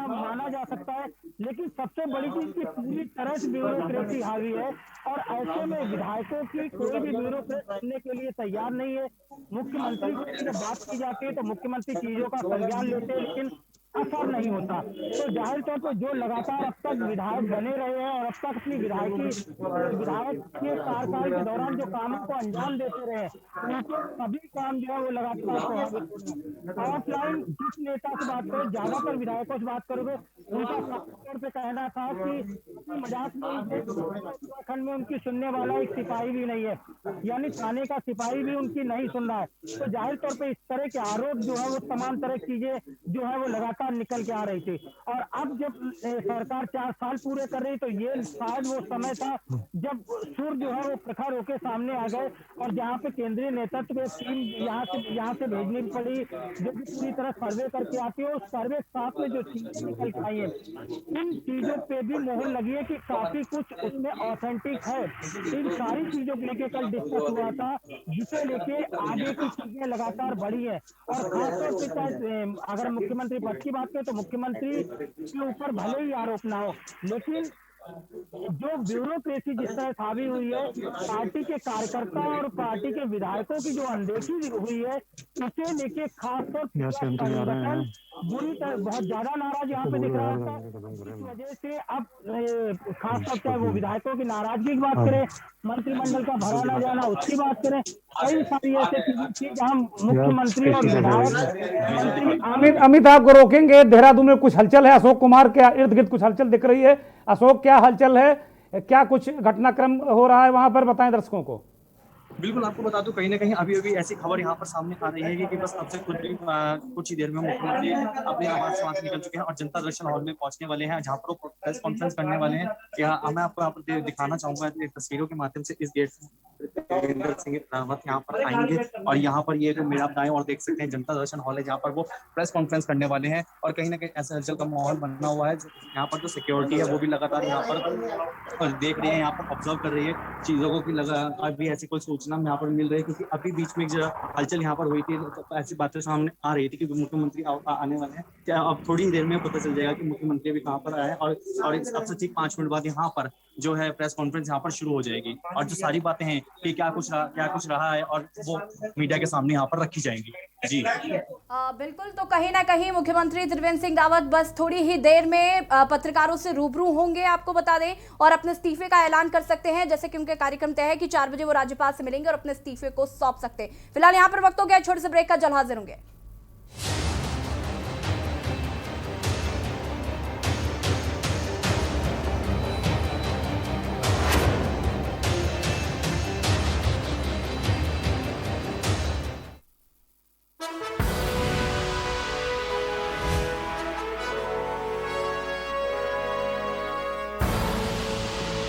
माना जा सकता है, लेकिन सबसे बड़ी चीज की पूरी तरह से ब्यूरोक्रेसी हावी है। और ऐसे में विधायकों की कोई भी ब्यूरोक्रेट करने के लिए तैयार नहीं है। मुख्यमंत्री से जब बात की जाती है तो मुख्यमंत्री चीजों का संज्ञान लेते हैं, लेकिन असर नहीं होता। तो जाहिर तौर पर जो लगातार अब तक विधायक बने रहे हैं और अब तक अपनी विधायक के कार्यकाल के दौरान जो कामों को अंजाम देते रहे, उनके सभी काम जो है वो लगातार प्रभावित हो रहे हैं। ऑफलाइन जिस नेता से बात करो, ज्यादातर विधायकों से बात करोगे, उनका साफ तौर पे कहना था कि मजाक में उत्तराखंड में उनकी सुनने वाला एक सिपाही भी नहीं है, यानी थाने का सिपाही भी उनकी नहीं सुन रहा है। तो जाहिर तौर पे इस तरह के आरोप जो है वो तमाम तरह की चीजें जो है वो लगातार निकल के आ रही थी। और अब जब सरकार 4 साल पूरे कर रही, तो ये शायद वो समय था जब सुर जो है वो प्रखर होके सामने आ गए और जहाँ पे केंद्रीय नेतृत्व की टीम यहाँ से भेजनी पड़ी, जो कि पूरी तरह सर्वे करके आती है। उस सर्वे साथ में जो चीजें निकल के आई है, इन चीजों पे भी मोहर लगी है कि काफी कुछ उसमें ऑथेंटिक है। इन सारी चीजों को लेके कल डिस्कस हुआ था, जिसे लेके आगे की चीजें लगातार बढ़ी है। और खासतौर पे चाहे अगर मुख्यमंत्री पद की बात करें, तो मुख्यमंत्री के ऊपर भले ही आरोप ना हो, लेकिन जो ब्यूरोक्रेसी जिस तरह हावी हुई है, पार्टी के कार्यकर्ता और पार्टी के विधायकों की जो अनदेखी हुई है, उसे लेके खासतौर पर बुरी तरह बहुत ज्यादा नाराज यहाँ पे दिख रहा था। इस वजह से अब खासतौर पर वो विधायकों की नाराजगी की बात करें, मंत्रिमंडल का भरा ना जाना उसकी बात करें, कई सारी ऐसी चीजें थी जहाँ मुख्यमंत्री और विधायक। अमित आपको रोकेंगे, देहरादून में कुछ हलचल है, अशोक कुमार के इर्द गिर्द कुछ हलचल दिख रही है। अशोक, क्या हलचल है, क्या कुछ घटनाक्रम हो रहा है वहां पर, बताएं दर्शकों को। बिल्कुल, आपको बता दूं, कहीं ना कहीं अभी अभी ऐसी खबर यहाँ पर सामने आ रही है कि बस अब से कुछ ही देर में मुख्यमंत्री अपने आवास से वहां से निकल चुके हैं और जनता दर्शन हॉल में पहुंचने वाले हैं, जहाँ पर वो प्रेस कॉन्फ्रेंस करने वाले हैं। क्या मैं आपको यहाँ पर दिखाना चाहूंगा तस्वीरों के माध्यम से। इस गेट से देवेंद्र सिंह रावत यहाँ पर आएंगे और यहाँ पर ये मेरा दाएं और देख सकते हैं जनता दर्शन हॉल है, जहाँ पर वो प्रेस कॉन्फ्रेंस करने वाले हैं। और कहीं ना कहीं ऐसा हलचल का माहौल बनना हुआ है। यहाँ पर जो सिक्योरिटी है वो भी लगातार यहाँ पर देख रही है, यहाँ पर ऑब्जर्व कर रही है चीजों को, कि अभी ऐसी कोई सूचना यहाँ पर मिल रही है। क्योंकि अभी बीच में जो हलचल यहाँ पर हुई थी, तो ऐसी बातें सामने आ रही थी कि मुख्यमंत्री आने वाले हैं। क्या अब थोड़ी ही देर में पता चल जाएगा कि मुख्यमंत्री भी कहाँ पर आए, और अब से ठीक 5 मिनट बाद यहाँ पर जो है प्रेस कॉन्फ्रेंस यहाँ पर शुरू हो जाएगी और जो सारी बातें हैं कि क्या कुछ रहा है और वो मीडिया के सामने यहाँ पर रखी जाएंगी। जी बिल्कुल, तो कहीं ना कहीं मुख्यमंत्री त्रिवेंद्र सिंह रावत बस थोड़ी ही देर में पत्रकारों से रूबरू होंगे, आपको बता दें, और अपने इस्तीफे का ऐलान कर सकते हैं, जैसे कि उनके कार्यक्रम तय है कि 4 बजे वो राज्यपाल से मिलेंगे और अपने इस्तीफे को सौंप सकते हैं। फिलहाल यहाँ पर वक्त हो गया छोटे से ब्रेक का, जल्द हाजिर होंगे।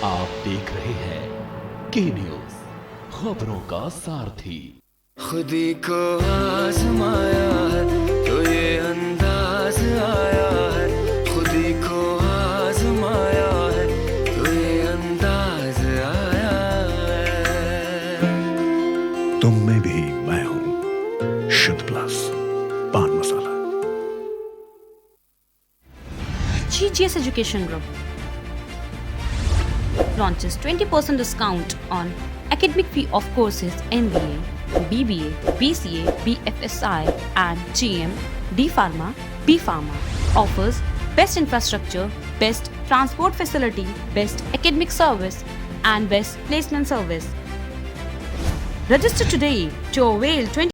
आप देख रहे हैं के न्यूज, खबरों का सारथी। खुदी को आजमाया है तो ये अंदाज आया है, खुदी को आजमाया है तो ये अंदाज आया है। तुम में भी मैं हूं, शुद्ध प्लस पान मसाला। GGS Education Group launches 20% discount on academic fee of courses MBA, BBA, BCA, BFSI and GM, D Pharma, B Pharma. Offers best infrastructure, best transport facility, best academic service and best placement service. Register today to avail 20